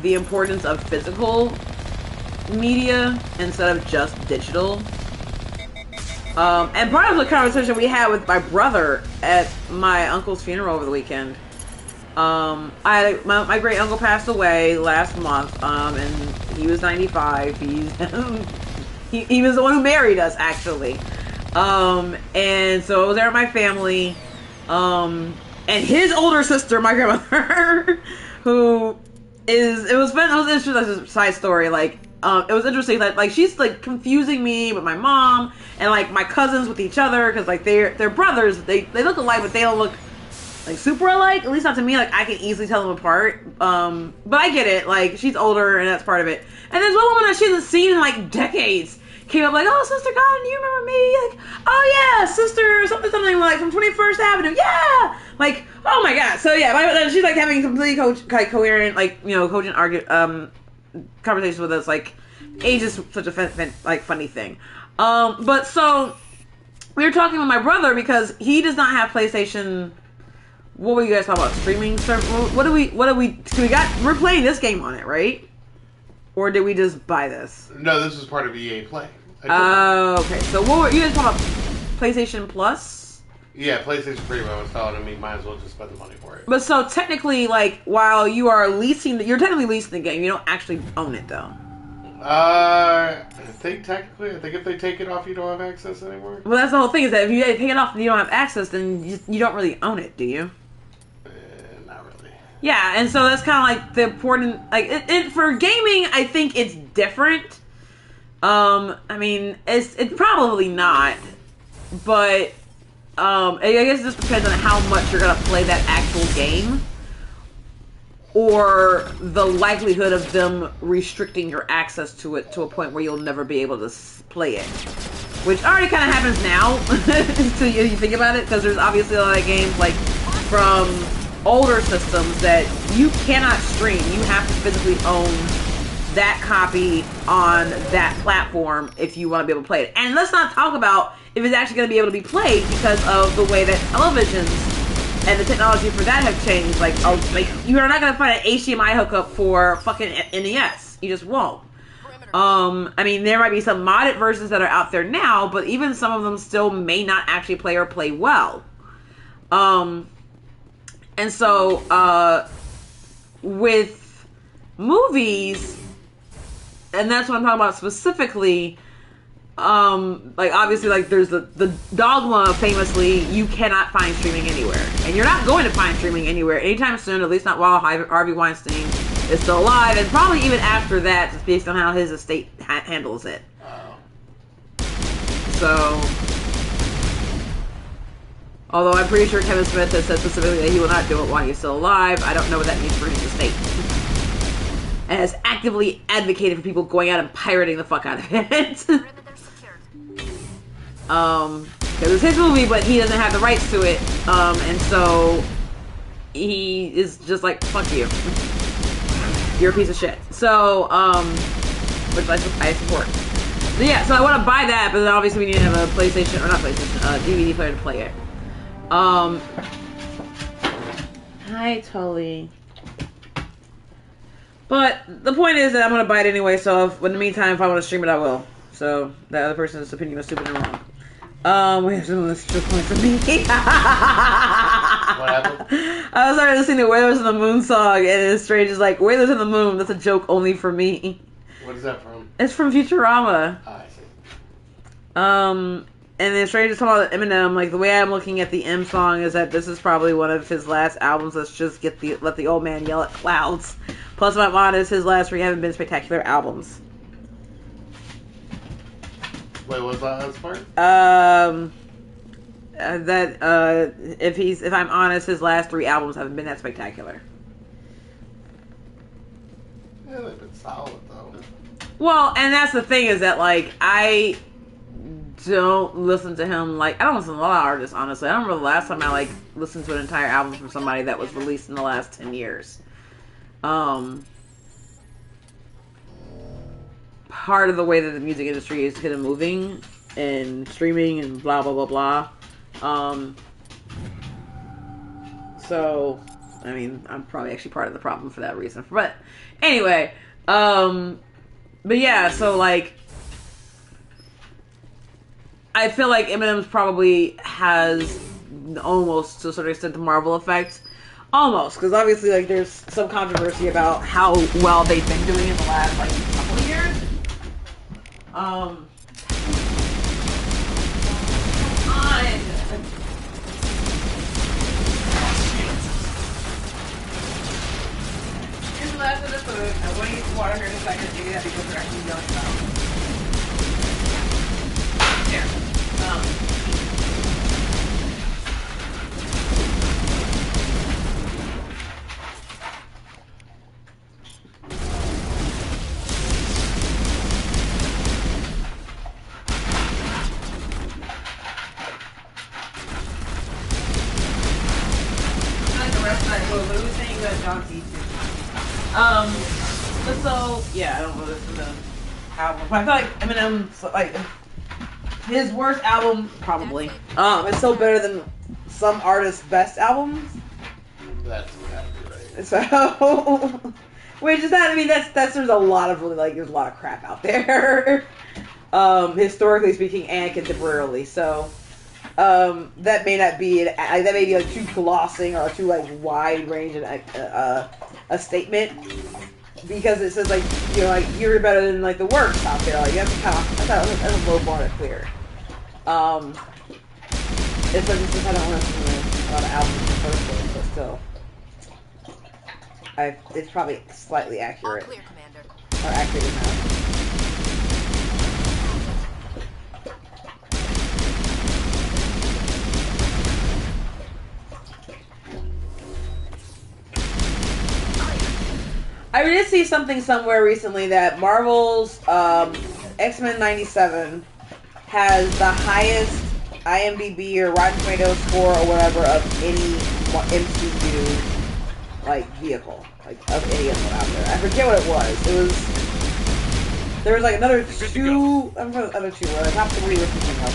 The importance of physical media instead of just digital. And part of the conversation we had with my brother at my uncle's funeral over the weekend. My great uncle passed away last month, and he was 95. He was the one who married us, actually. And so I was there with my family, and his older sister, my grandmother, who it was interesting as a side story, like, it was interesting that like she's like confusing me with my mom and like my cousins with each other because like they're brothers. They look alike, but they don't look like super alike. At least not to me. Like I can easily tell them apart. But I get it. Like she's older and that's part of it. And there's one woman that she hasn't seen in like decades came up like, "Oh, Sister God, do you remember me?" Like, "Oh yeah, Sister something like from 21st Avenue." Yeah. Like, oh my God. So yeah, she's like having completely coherent, like cogent conversations with us. Like, age is such a funny thing. But so we were talking with my brother because he does not have PlayStation. What were you guys talking about? Streaming service? We're playing this game on it, right? Or did we just buy this? No, this was part of EA Play. Okay. So what were you guys talking about? PlayStation Plus? Yeah, PlayStation Premium. I was telling him, might as well just spend the money for it. But so technically, like, while you are you're technically leasing the game. You don't actually own it, though. I think if they take it off, you don't have access anymore. Well, that's the whole thing, is that if you take it off and you don't have access, then you don't really own it, do you? Not really. Yeah, and so that's kind of like the important, like, it for gaming, I think it's different. I mean, it's probably not, but, I guess it just depends on how much you're gonna play that actual game, or the likelihood of them restricting your access to it to a point where you'll never be able to play it. Which already kind of happens now, so you think about it, because there's obviously a lot of games, like, from older systems that you cannot stream. You have to physically own that copy on that platform if you want to be able to play it. And let's not talk about if it's actually going to be able to be played because of the way that televisions and the technology for that have changed. Like you are not going to find an HDMI hookup for fucking NES. You just won't. I mean, there might be some modded versions that are out there now, but even some of them still may not actually play or play well. And so, with movies, and that's what I'm talking about specifically, like, obviously, like, there's the Dogma, famously, you cannot find streaming anywhere. And you're not going to find streaming anywhere anytime soon, at least not while Harvey Weinstein is still alive, and probably even after that, just based on how his estate handles it. So, although I'm pretty sure Kevin Smith has said specifically that he will not do it while he's still alive, I don't know what that means for his estate. And has actively advocated for people going out and pirating the fuck out of it. Because it's his movie, but he doesn't have the rights to it, and so he is just like, fuck you. You're a piece of shit. So, which I support. So yeah, so I want to buy that, but then obviously we need to have a PlayStation, or not PlayStation, DVD player to play it. Hi, Tully. But the point is that I'm going to buy it anyway, so in the meantime, if I want to stream it, I will. So, that other person's opinion was stupid and wrong. We have some extra points for me. What happened? I was starting to sing the Whalers on the Moon song, and it's strange. It's like, Whalers on the Moon, that's a joke only for me. What is that from? It's from Futurama. I see. And then Strange is talking about Eminem. Like, the way I'm looking at the M song is that this is probably one of his last albums. Let's just let the old man yell at clouds. Plus, my mod is his last 3 haven't been spectacular albums. Wait, what's that last part? If I'm honest, his last 3 albums haven't been that spectacular. Yeah, they've been solid though. Well, and that's the thing is that like I don't listen to him like I don't listen to a lot of artists. Honestly, I don't remember the last time I like listened to an entire album from somebody that was released in the last 10 years. Part of the way that the music industry is kind of moving and streaming and blah blah blah blah. So, I mean, I'm probably actually part of the problem for that reason. But anyway, but yeah, so like, I feel like Eminem's probably has almost to a certain extent the Marvel effect. Almost, because obviously like there's some controversy about how well they've been doing in the last like couple of years. Here's the last of the food. I'm going to get some water here in a second. Maybe that because they're actually yelling about it. There. So yeah, I don't know this is the album, but I feel like Eminem's like his worst album probably. It's still better than some artists' best albums. That's gotta be right. So, which is that? I mean, that's there's a lot of really like there's a lot of crap out there, historically speaking and contemporarily. So. That may not be that may be like too glossing or too like wide range and a statement because it says like you know like you're better than like the works out there like that's kind of that's a low bar to clear. It's like just I don't want to listen to a lot of albums in the first place, but still, it's probably slightly accurate. All clear, Commander. Or accurate enough. I did see something somewhere recently that Marvel's X-Men 97 has the highest IMDb or Rotten Tomatoes score or whatever of any MCU like vehicle, like of any of them out there. I forget what it was. There was like another 2. I'm for the other 2. Or the top 3 or something else.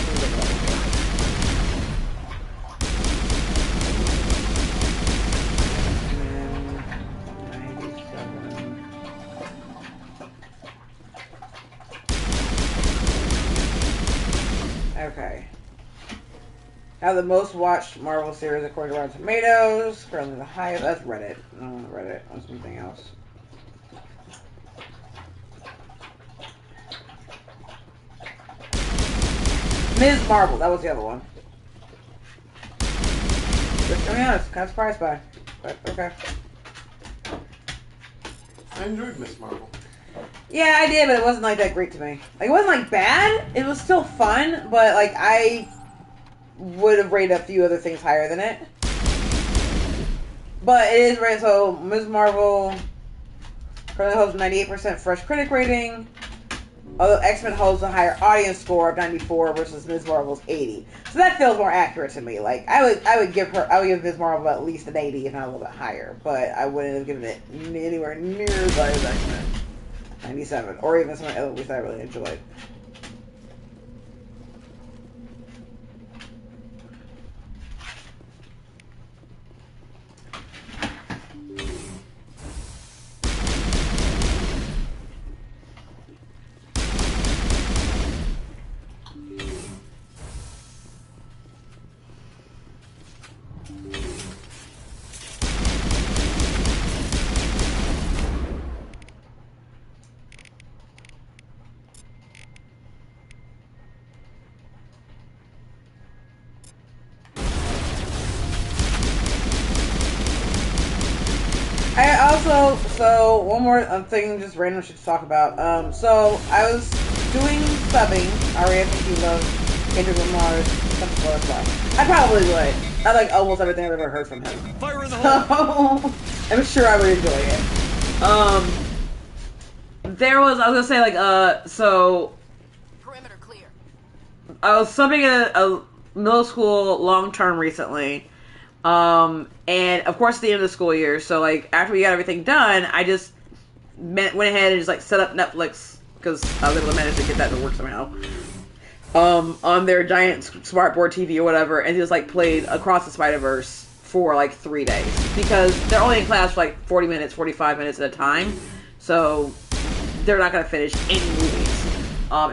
Okay. Now the most watched Marvel series according to Rotten Tomatoes. Currently the highest. That's Reddit. No, Reddit. That's something else. Ms. Marvel. That was the other one. Just to be honest, kind of surprised by. But okay. I enjoyed Ms. Marvel. Yeah, I did, but it wasn't like that great to me. Like, it wasn't like bad. It was still fun, but like I would have rated a few other things higher than it. But it is rated. So Ms. Marvel currently holds 98% fresh critic rating. Although X-Men holds a higher audience score of 94 versus Ms. Marvel's 80. So that feels more accurate to me. Like I would give Ms. Marvel at least an 80, if not a little bit higher. But I wouldn't have given it anywhere near as high as X-Men 97, or even some other movies I really enjoyed. also, so one more thing, just random shit to talk about. So I was doing subbing. Ari, I think you love Kendrick Lamar's Something Butterfly. I probably would. I like almost everything I've ever heard from him. Fire in the hole! I'm sure I would enjoy it. I was gonna say, like, so. Perimeter clear. I was subbing at a middle school long term recently. And of course, at the end of the school year, so like after we got everything done, I just went ahead and just like set up Netflix because I was able to manage to get that to work somehow. On their giant smartboard TV or whatever, and just like played Across the Spider-Verse for like 3 days because they're only in class for like 40 minutes, 45 minutes at a time, so they're not gonna finish any movies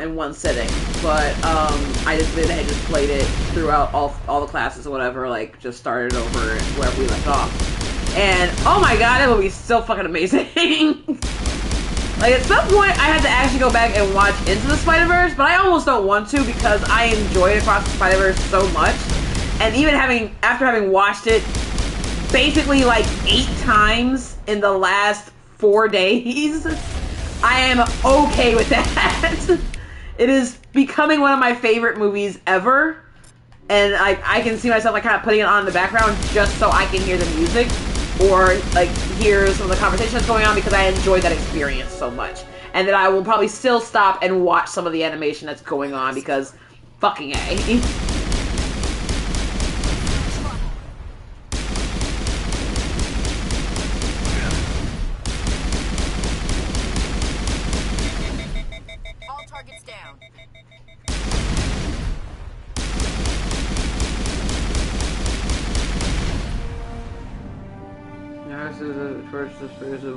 in one sitting. But I just went ahead and just played it throughout all the classes or whatever, like just started over wherever we left off. And oh my god, that movie's so fucking amazing. Like at some point I had to actually go back and watch Into the Spider-Verse, but I almost don't want to because I enjoyed Across the Spider-Verse so much. And even after having watched it basically like 8 times in the last 4 days, I am okay with that. It is becoming one of my favorite movies ever, and I can see myself like kind of putting it on in the background just so I can hear the music or like hear some of the conversation that's going on because I enjoyed that experience so much. And then I will probably still stop and watch some of the animation that's going on because fucking A.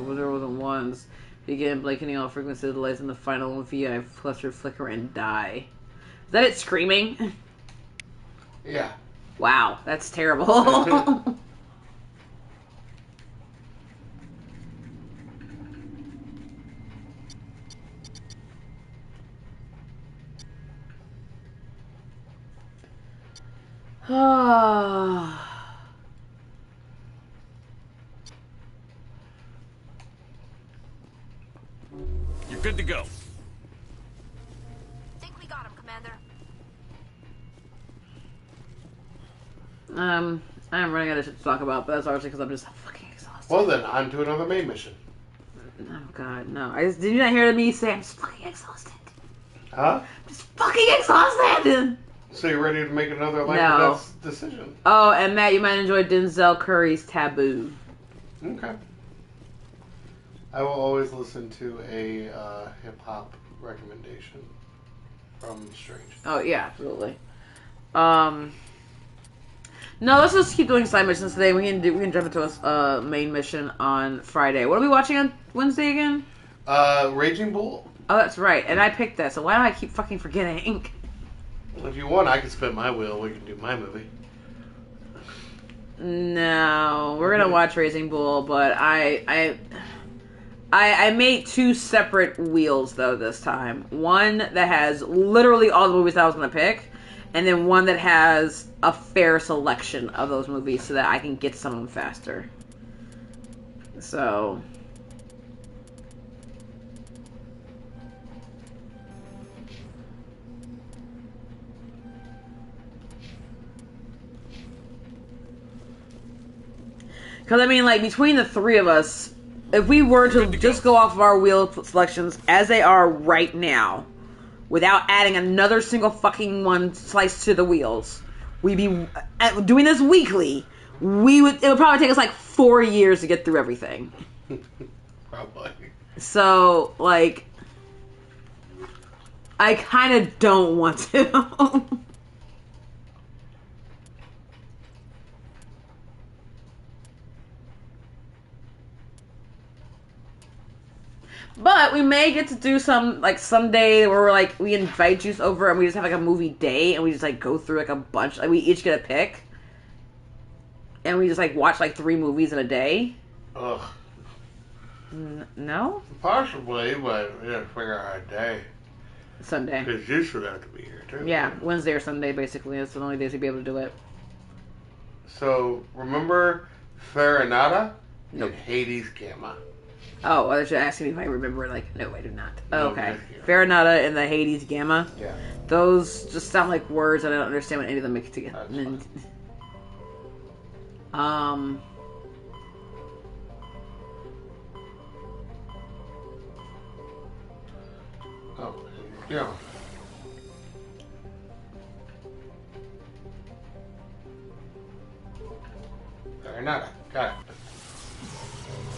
There wasn't ones. Begin blanketing all frequencies of the lights in the final VI fluster, flicker, and die. Is that it screaming? Yeah. Wow, that's terrible. You're good to go. Think we got him, Commander. I'm running out of shit to talk about, but that's obviously because I'm just fucking exhausted. Well then, on to another main mission. Oh god, no. Did you not hear me say I'm just fucking exhausted? Huh? Just fucking exhausted! So you're ready to make another life or death decision? Oh, and Matt, you might enjoy Denzel Curry's Taboo. Okay. I will always listen to a hip-hop recommendation from Strange. Oh, yeah, absolutely. No, let's just keep doing side missions today. We can jump into a main mission on Friday. What are we watching on Wednesday again? Raging Bull. Oh, that's right. And I picked that, so why do I keep fucking forgetting? If you want, I can spin my wheel. We can do my movie. No, we're gonna watch Raging Bull, but I made 2 separate wheels though this time. One that has literally all the movies that I was gonna pick, and then one that has a fair selection of those movies so that I can get some of them faster. So. Because, I mean, like, between the 3 of us, if we were to just go off of our wheel selections as they are right now, without adding another single fucking one sliced to the wheels, we'd be doing this weekly. It would probably take us like 4 years to get through everything. Probably. So, like, I kind of don't want to. But we may get to do some, like, someday where we're, like, we invite Juice over and we just have, like, a movie day and we just, like, go through, like, a bunch. Like, we each get a pick. And we just, like, watch, like, 3 movies in a day. Ugh. No? Possibly, but we have to figure out a day. Sunday. Because Juice would have to be here, too. Yeah, Wednesday or Sunday, basically. That's the only days he'd be able to do it. So, remember Farinata? Nope. And Hades Gamma. Oh, I was just asking if I remember. Like, no, I do not. No, Okay. yeah. Farinata and the Hades Gamma. Yeah. Those just sound like words. I don't understand what any of them make together. Oh, yeah. Farinata. Got it.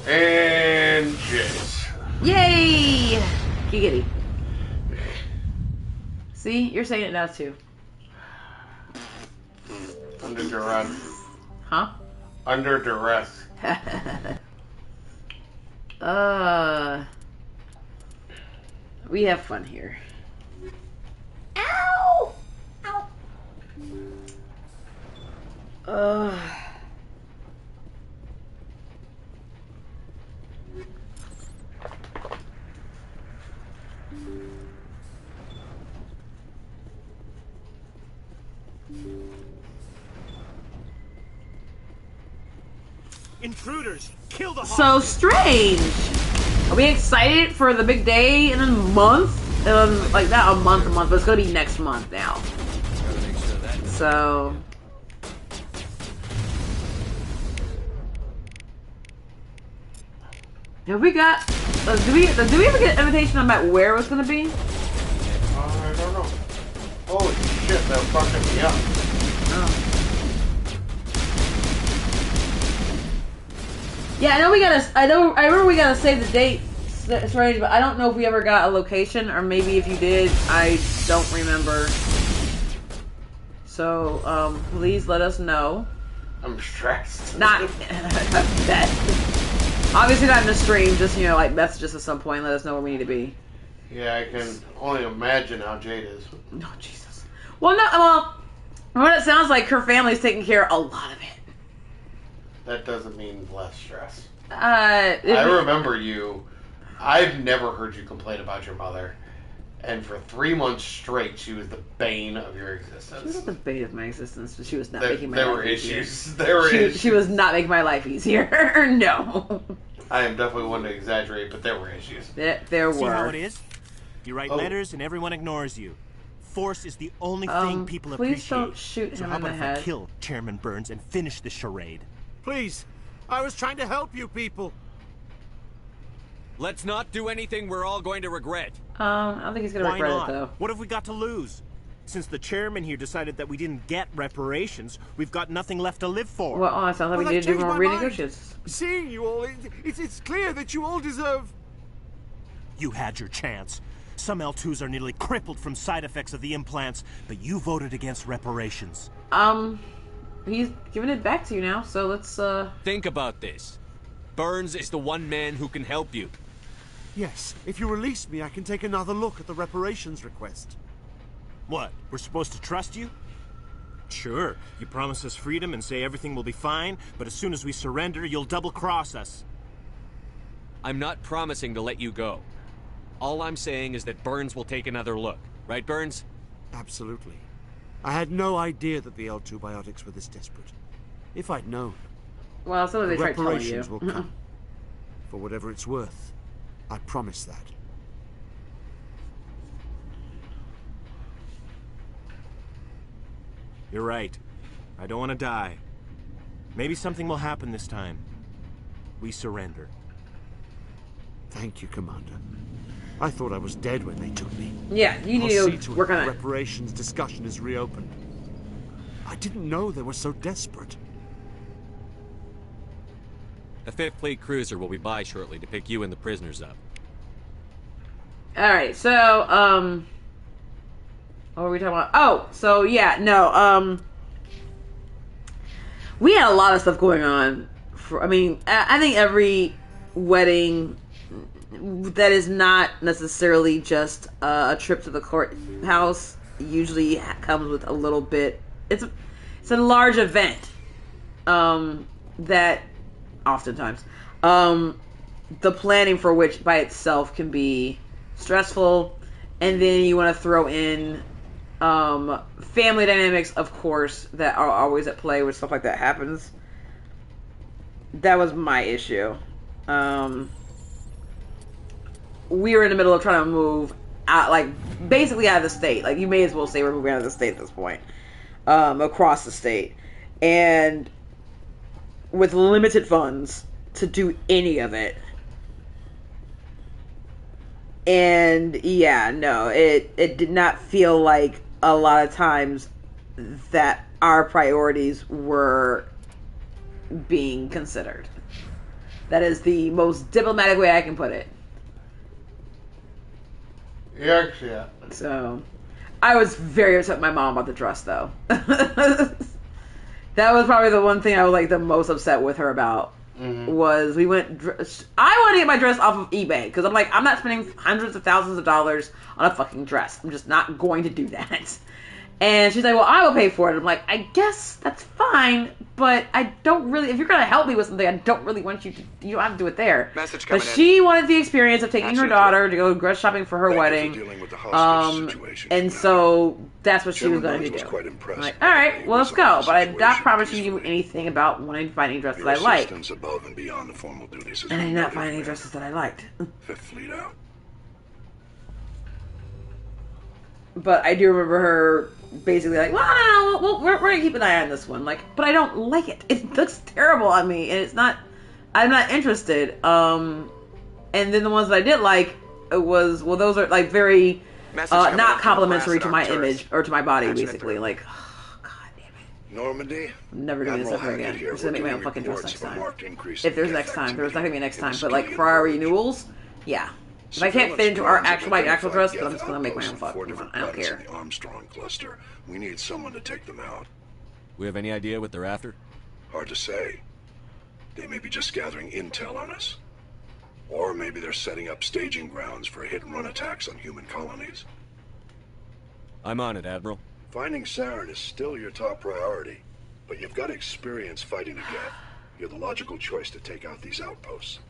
And Jace. Yay! Giggity. See, you're saying it now too. Under duress. Huh? Under duress. We have fun here. Ow! Ow! Intruders! Kill the So strange! Are we excited for the big day in a month? Like, not a month, but it's gonna be next month now. So... Have we got... did we ever get an invitation about where it was gonna be? I don't know. Holy shit, that fucking me up. Oh. Yeah, I remember we gotta save the date, but I don't know if we ever got a location, or maybe if you did, I don't remember. So, please let us know. I'm stressed. Not that. Obviously not in the stream, just, like, message us at some point, let us know where we need to be. Yeah, I can only imagine how Jade is. Oh, Jesus. Well, what it sounds like, her family's taking care of a lot of it. That doesn't mean less stress. I remember you. I've never heard you complain about your mother. And for 3 months straight, she was the bane of your existence. She was not the bane of my existence, but she was not making my life easier. There were issues. She was not making my life easier. No. I am definitely one to exaggerate, but there were issues. There were. See how it is? You write letters and everyone ignores you. Force is the only thing people please appreciate. Don't shoot so him how in the about if head. I kill Chairman Burns and finish the charade? Please, I was trying to help you people. Let's not do anything we're all going to regret. I don't think he's gonna regret it though. What have we got to lose? Since the chairman here decided that we didn't get reparations, we've got nothing left to live for. Well, it sounds like we need to do more renegotiations. Seeing you all, it's clear that you all deserve... You had your chance. Some L2s are nearly crippled from side effects of the implants, but you voted against reparations. He's giving it back to you now, so let's, Think about this. Burns is the one man who can help you. Yes, if you release me, I can take another look at the reparations request. What? We're supposed to trust you? Sure, you promise us freedom and say everything will be fine, but as soon as we surrender, you'll double-cross us. I'm not promising to let you go. All I'm saying is that Burns will take another look. Right, Burns? Absolutely. I had no idea that the L2 biotics were this desperate. If I'd known... Well, some of they tried telling you. Reparations will come. For whatever it's worth. I promise that. You're right. I don't want to die. Maybe something will happen this time. We surrender. Thank you, Commander. I thought I was dead when they took me. Yeah, you need to work on it. Reparations discussion is reopened. I didn't know they were so desperate. A 5th Fleet cruiser will be by shortly to pick you and the prisoners up. Alright, so, what were we talking about? Oh, so, yeah, no, we had a lot of stuff going on. I think every wedding that is not necessarily just a trip to the courthouse usually comes with a little bit... It's a large event, that... Oftentimes. The planning for which by itself can be stressful, and then you want to throw in family dynamics, of course, that are always at play when stuff like that happens. That was my issue. We were in the middle of trying to move out, like, basically out of the state. Like, you may as well say we're moving out of the state at this point. Across the state. And with limited funds to do any of it. And, yeah, no, it did not feel like a lot of times that our priorities were being considered. That is the most diplomatic way I can put it. Yeah. So, I was very upset with my mom about the dress, though. That was probably the one thing I was like the most upset with her about. Was we went. I want to get my dress off of eBay because I'm like, I'm not spending hundreds of thousands of dollars on a fucking dress. I'm just not going to do that. And she's like, well, I will pay for it. I'm like, I guess that's fine, but I don't really, if you're going to help me with something, I don't really want you to, you don't have to do it there. Message But coming in. she wanted the experience of taking her daughter to go dress shopping for her wedding. And so that's what she was going to do. I'm like, all right, well, let's go. But I'm not promising you anything about wanting to find any dresses I like. Above and beyond the formal duties And I did not find any dresses that I liked. Fifth Fleet out. But I do remember her basically like, well, no, we're going to keep an eye on this one. Like, but I don't like it. It looks terrible on me, and it's not, I'm not interested. And then the ones that I did like, it was, well, those are like very, not complimentary to my image, or to my body, basically. Like, Normandy? I'm never doing this ever again. I'm just going to make my own fucking dress next time. If there's next time. There's not going to be a next time. But like, for our renewals, yeah. If I can't fit into our actual dress, then I'm just gonna make my own fucking one. I don't care. The Armstrong cluster. We need someone to take them out. We have any idea what they're after? Hard to say. They may be just gathering intel on us. Or maybe they're setting up staging grounds for hit-and-run attacks on human colonies. I'm on it, Admiral. Finding Saren is still your top priority, but you've got experience fighting the Geth. You're the logical choice to take out these outposts.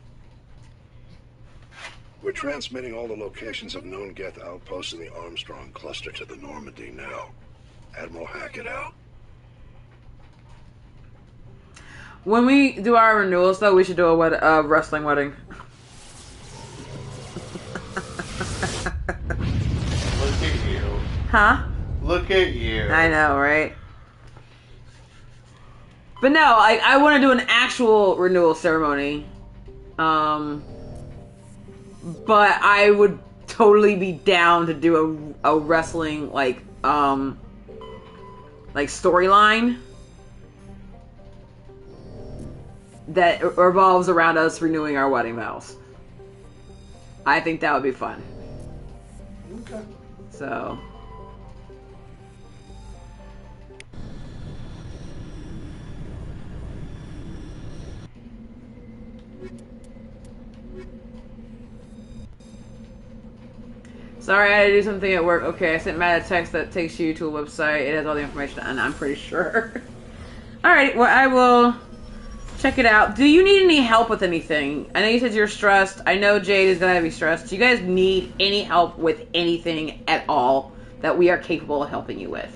We're transmitting all the locations of known Geth outposts in the Armstrong cluster to the Normandy now. Admiral Hackett out. When we do our renewals, though, we should do a wrestling wedding. Look at you. Huh? Look at you. I know, right? But no, I want to do an actual renewal ceremony. But I would totally be down to do a wrestling like storyline that revolves around us renewing our wedding vows. I think that would be fun. Okay. So. Sorry, I had to do something at work. Okay, I sent Matt a text that takes you to a website. It has all the information, and I'm pretty sure. Alright, well, I will check it out. Do you need any help with anything? I know you said you're stressed. I know Jade is going to be stressed. Do you guys need any help with anything at all that we are capable of helping you with?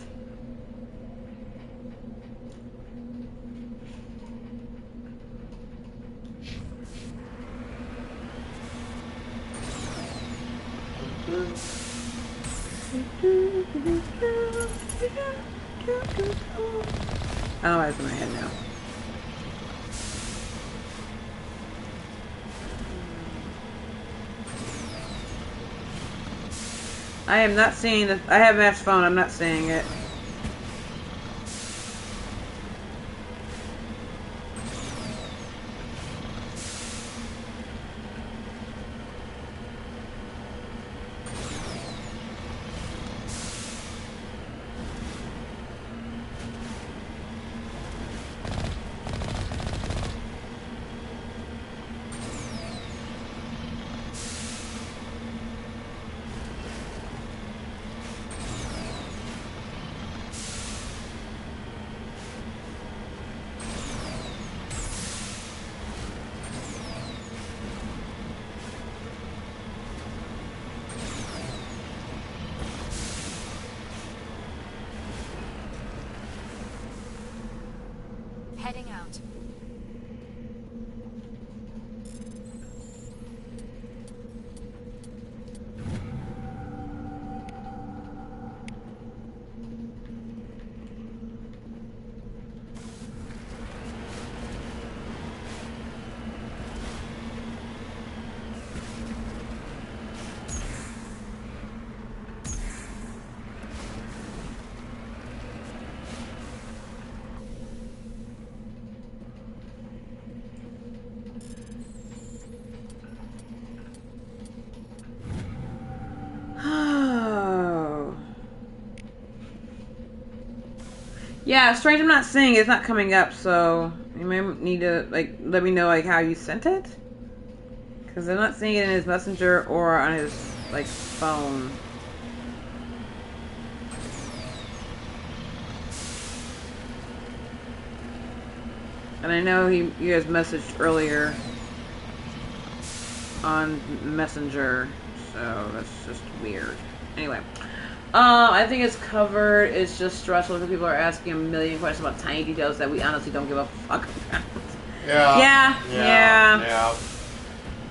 I don't know why it's in my head now. I am not seeing the. I have Matt's phone. I'm not seeing it. Heading out. Yeah, strange. I'm not seeing it. It's not coming up, so you may need to like let me know like how you sent it, because I'm not seeing it in his messenger or on his like phone. And I know you guys messaged earlier on Messenger, so that's just weird. Anyway. I think it's covered. It's just stressful because people are asking a million questions about tiny details that we honestly don't give a fuck about. Yeah.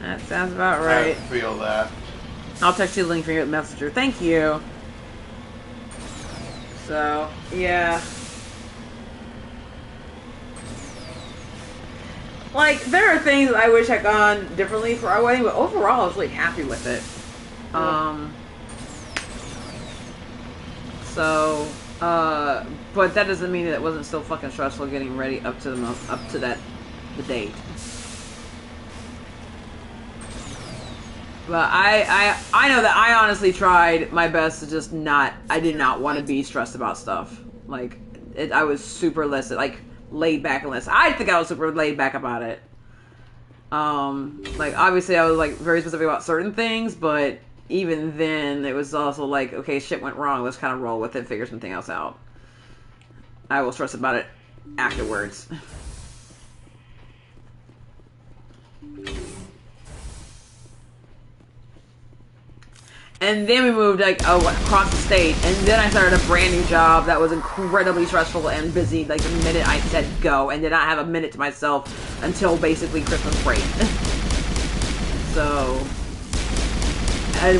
That sounds about right. I feel that. I'll text you the link for your messenger. Thank you. So, yeah. Like, there are things that I wish had gone differently for our wedding, but overall I was really happy with it. So, but that doesn't mean that it wasn't still fucking stressful getting ready up to the date. But I know that I honestly tried my best to just not. I did not want to be stressed about stuff. Like, I was super laid back and less. I think I was super laid back about it. Like obviously I was like very specific about certain things, but even then, it was also like, okay, shit went wrong. Let's kind of roll with it, figure something else out. I will stress about it afterwards. And then we moved across the state, and then I started a brand new job that was incredibly stressful and busy. Like the minute I said go, and did not have a minute to myself until basically Christmas break. So.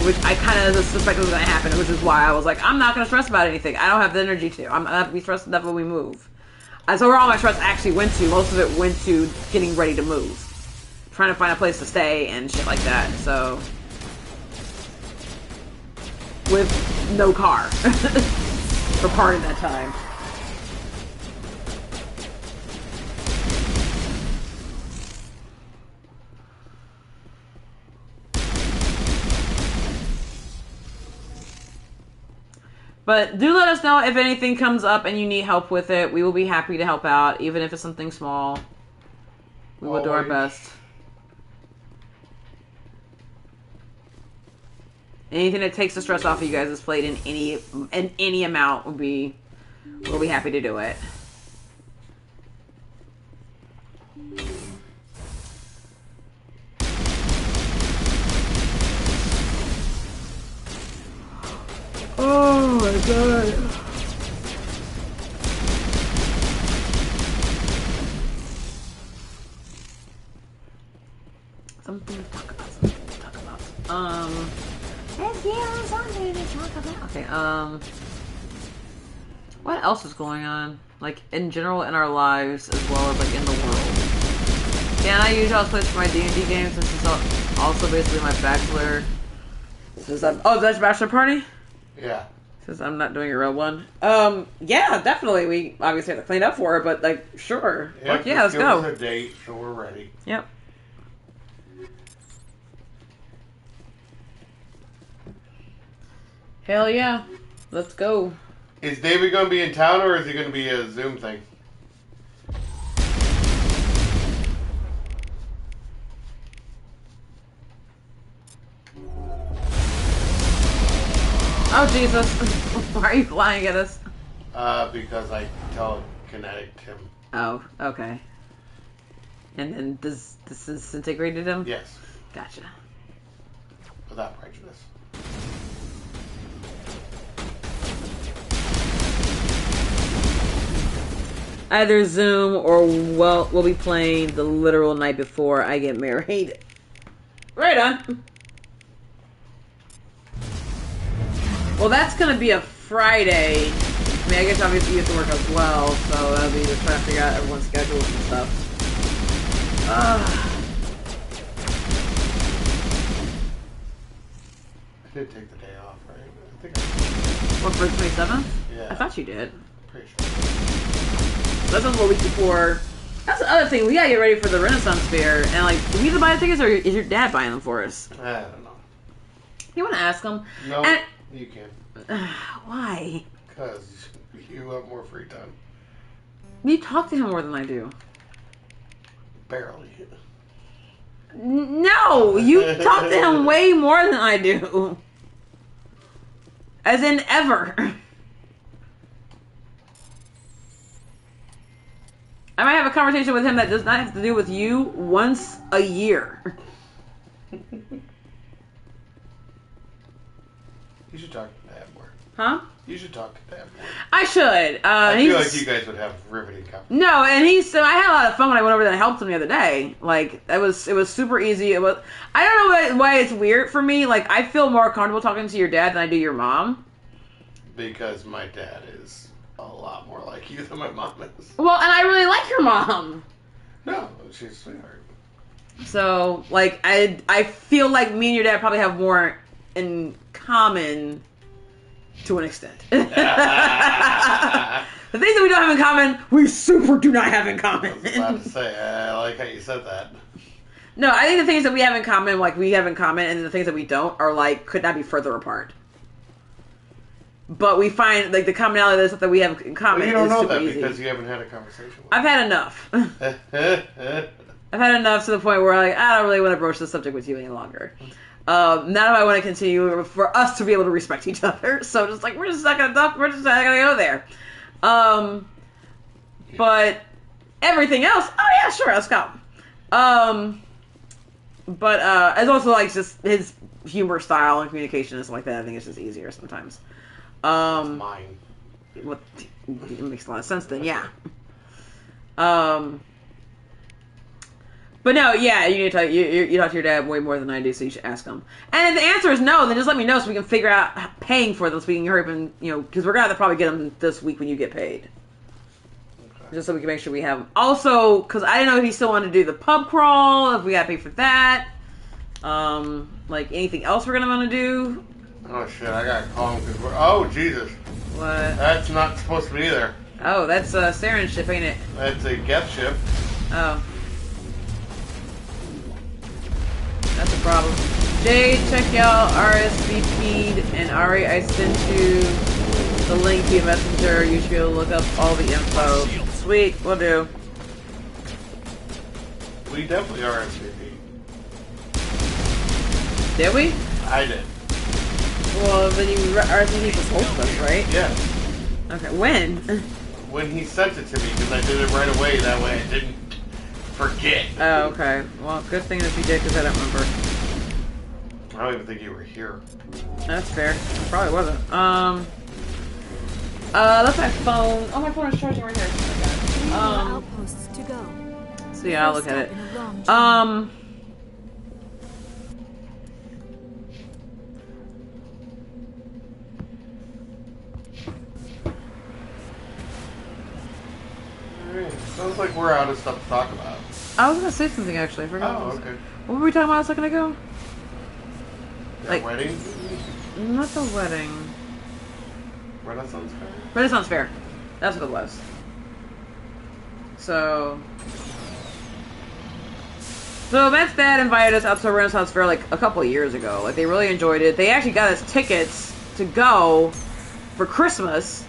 Which I kind of suspected was going to happen, which is why I was like, I'm not going to stress about anything. I don't have the energy to. I'm going to have to be stressed enough when we move. And so where all my stress actually went to, most of it went to getting ready to move. Trying to find a place to stay and shit like that. So, with no car for part of that time. But do let us know if anything comes up and you need help with it. We will be happy to help out, even if it's something small. We will do our best. Anything that takes the stress off of you guys' plate in any amount we'll be happy to do it. Oh my god. Something to talk about. Okay, what else is going on? Like, in general in our lives, as well as, like, in the world. Yeah, and I use cosplays for my D&D games, since it's also basically my bachelor. Oh, that's your bachelor party? Yeah. Since I'm not doing a real one. Yeah, definitely. We obviously have to clean up for it, but, like, sure. Yeah, let's go. Give us a date, so we're ready. Yep. Hell yeah. Let's go. Is David going to be in town, or is he going to be a Zoom thing? Oh, Jesus. Why are you flying at us? Because I telekinetic him. Oh, okay. And then this disintegrated him? Yes. Gotcha. Without prejudice. Either Zoom or we'll be playing the literal night before I get married. Right on. Well, that's gonna be a Friday. I mean, I guess obviously you have to work as well, so that'll be just trying to figure out everyone's schedules and stuff. I did take the day off, right? I think What, for the 27th? Yeah. I thought you did. Pretty sure. That's a week before. That's the other thing. We gotta get ready for the Renaissance Fair. And, like, do we have to buy the tickets, or is your dad buying them for us? I don't know. You want to ask him? No, you can. Why? Because you have more free time. You talk to him more than I do. Barely. No, you talk to him way more than I do. As in ever. I might have a conversation with him that does not have to do with you once a year. You should talk to Dad more. Huh? You should talk to Dad more. I should. I feel like you guys would have riveting conversations. No, and I had a lot of fun when I went over there and helped him the other day. Like, it was super easy. I don't know why it's weird for me. Like, I feel more comfortable talking to your dad than I do your mom. Because my dad is a lot more like you than my mom is. Well, and I really like your mom. No, she's a sweetheart. So, like, I feel like me and your dad probably have more in common to an extent. The things that we don't have in common, we super do not have in common. I was about to say, I like how you said that. No, I think the things that we have in common, like, we have in common, and the things that we don't are, like, could not be further apart. But we find, like, the commonality of the stuff that we have in common Well, you don't is know super that easy. because you haven't had a conversation with I've had enough. him. I've had enough to the point where, like, I don't really want to broach the subject with you any longer. Now if I want to continue for us to be able to respect each other. So just like, we're just not going to talk, we're just not going to go there. But everything else, oh yeah, sure, let's go. But it's also like just his humor style and communication and stuff like that. I think it's just easier sometimes. Mine. What, it makes a lot of sense then, yeah. But no, yeah, you need to talk, you talk to your dad way more than I do, so you should ask him. And if the answer is no, then just let me know so we can figure out paying for them, so we can hurry up and, because we're going to have to probably get them this week when you get paid. Okay. Just so we can make sure we have them. Also, because I didn't know if he still wanted to do the pub crawl, if we got to pay for that. Like, anything else we're going to want to do. Oh shit, I got to call him because oh, Jesus. What? That's not supposed to be there. Oh, that's Saren's ship, ain't it? That's a Geth ship. Oh. That's a problem. Jade, check y'all RSVP'd, and Ari, I sent you the link via Messenger. You should be able to look up all the info. Sweet, we'll do. We definitely RSVP'd. Did we? I did. Well, then you RSVP'd for both of us, right? Yeah. Okay, when? When he sent it to me, because I did it right away, that way I didn't forget. Oh, okay. Well, good thing that you did, because I don't remember. I don't even think you were here. That's fair. Probably wasn't. That's my phone. Oh, my phone is charging right here. Outposts to go. So yeah, I'll look at it. Alright, sounds like we're out of stuff to talk about. I was gonna say something actually. I forgot. Oh, okay. What were we talking about a second ago? Like wedding? Not the wedding. Renaissance Fair? Renaissance Fair. That's what it was. So Matt's dad invited us out to Renaissance Fair like a couple of years ago. Like, they really enjoyed it. They actually got us tickets to go for Christmas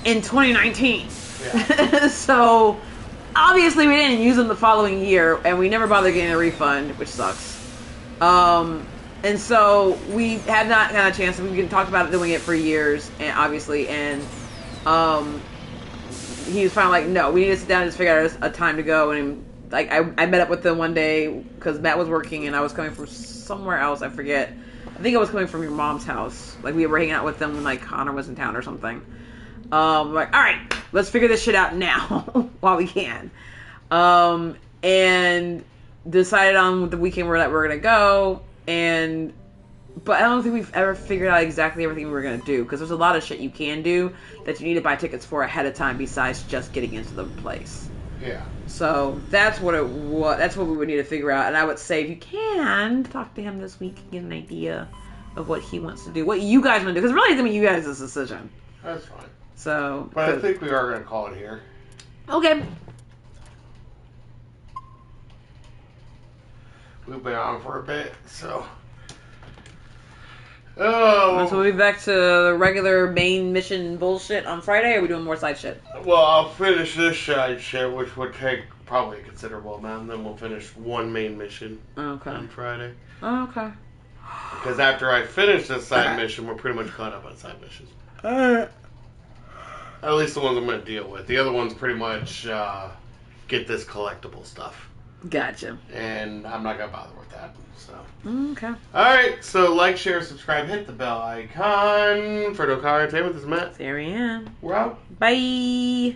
in 2019. Yeah. So obviously we didn't use them the following year, and we never bothered getting a refund, which sucks. And so we have not had a chance. We've been talked about doing it for years, and obviously, and he was finally like, no, we need to sit down and just figure out a time to go. And like, I met up with them one day because Matt was working and I was coming from somewhere else. I forget. I think I was coming from your mom's house. Like, we were hanging out with them when like Connor was in town or something. Like, all right, let's figure this shit out now while we can. And decided on the weekend that we're gonna go. But I don't think we've ever figured out exactly everything we were going to do, because there's a lot of shit you can do that you need to buy tickets for ahead of time besides just getting into the place. Yeah. So that's what that's what we would need to figure out. And I would say, if you can, talk to him this week and get an idea of what he wants to do, what you guys want to do, because really, I mean, you guys' decision. That's fine. So, but I think we are going to call it here. Okay. We've been on for a bit, so Oh. So we'll be back to the regular main mission bullshit on Friday, or are we doing more side shit? Well, I'll finish this side shit, which would take probably a considerable amount, and then we'll finish one main mission on Friday. Okay. Because after I finish this side mission, we're pretty much caught up on side missions. Alright. At least the ones I'm going to deal with. The other ones pretty much get this collectible stuff. Gotcha. And I'm not going to bother with that. So. Okay. Alright, so like, share, subscribe, hit the bell icon. For Dokar Entertainment, this is Matt. There we are. We're out. Bye.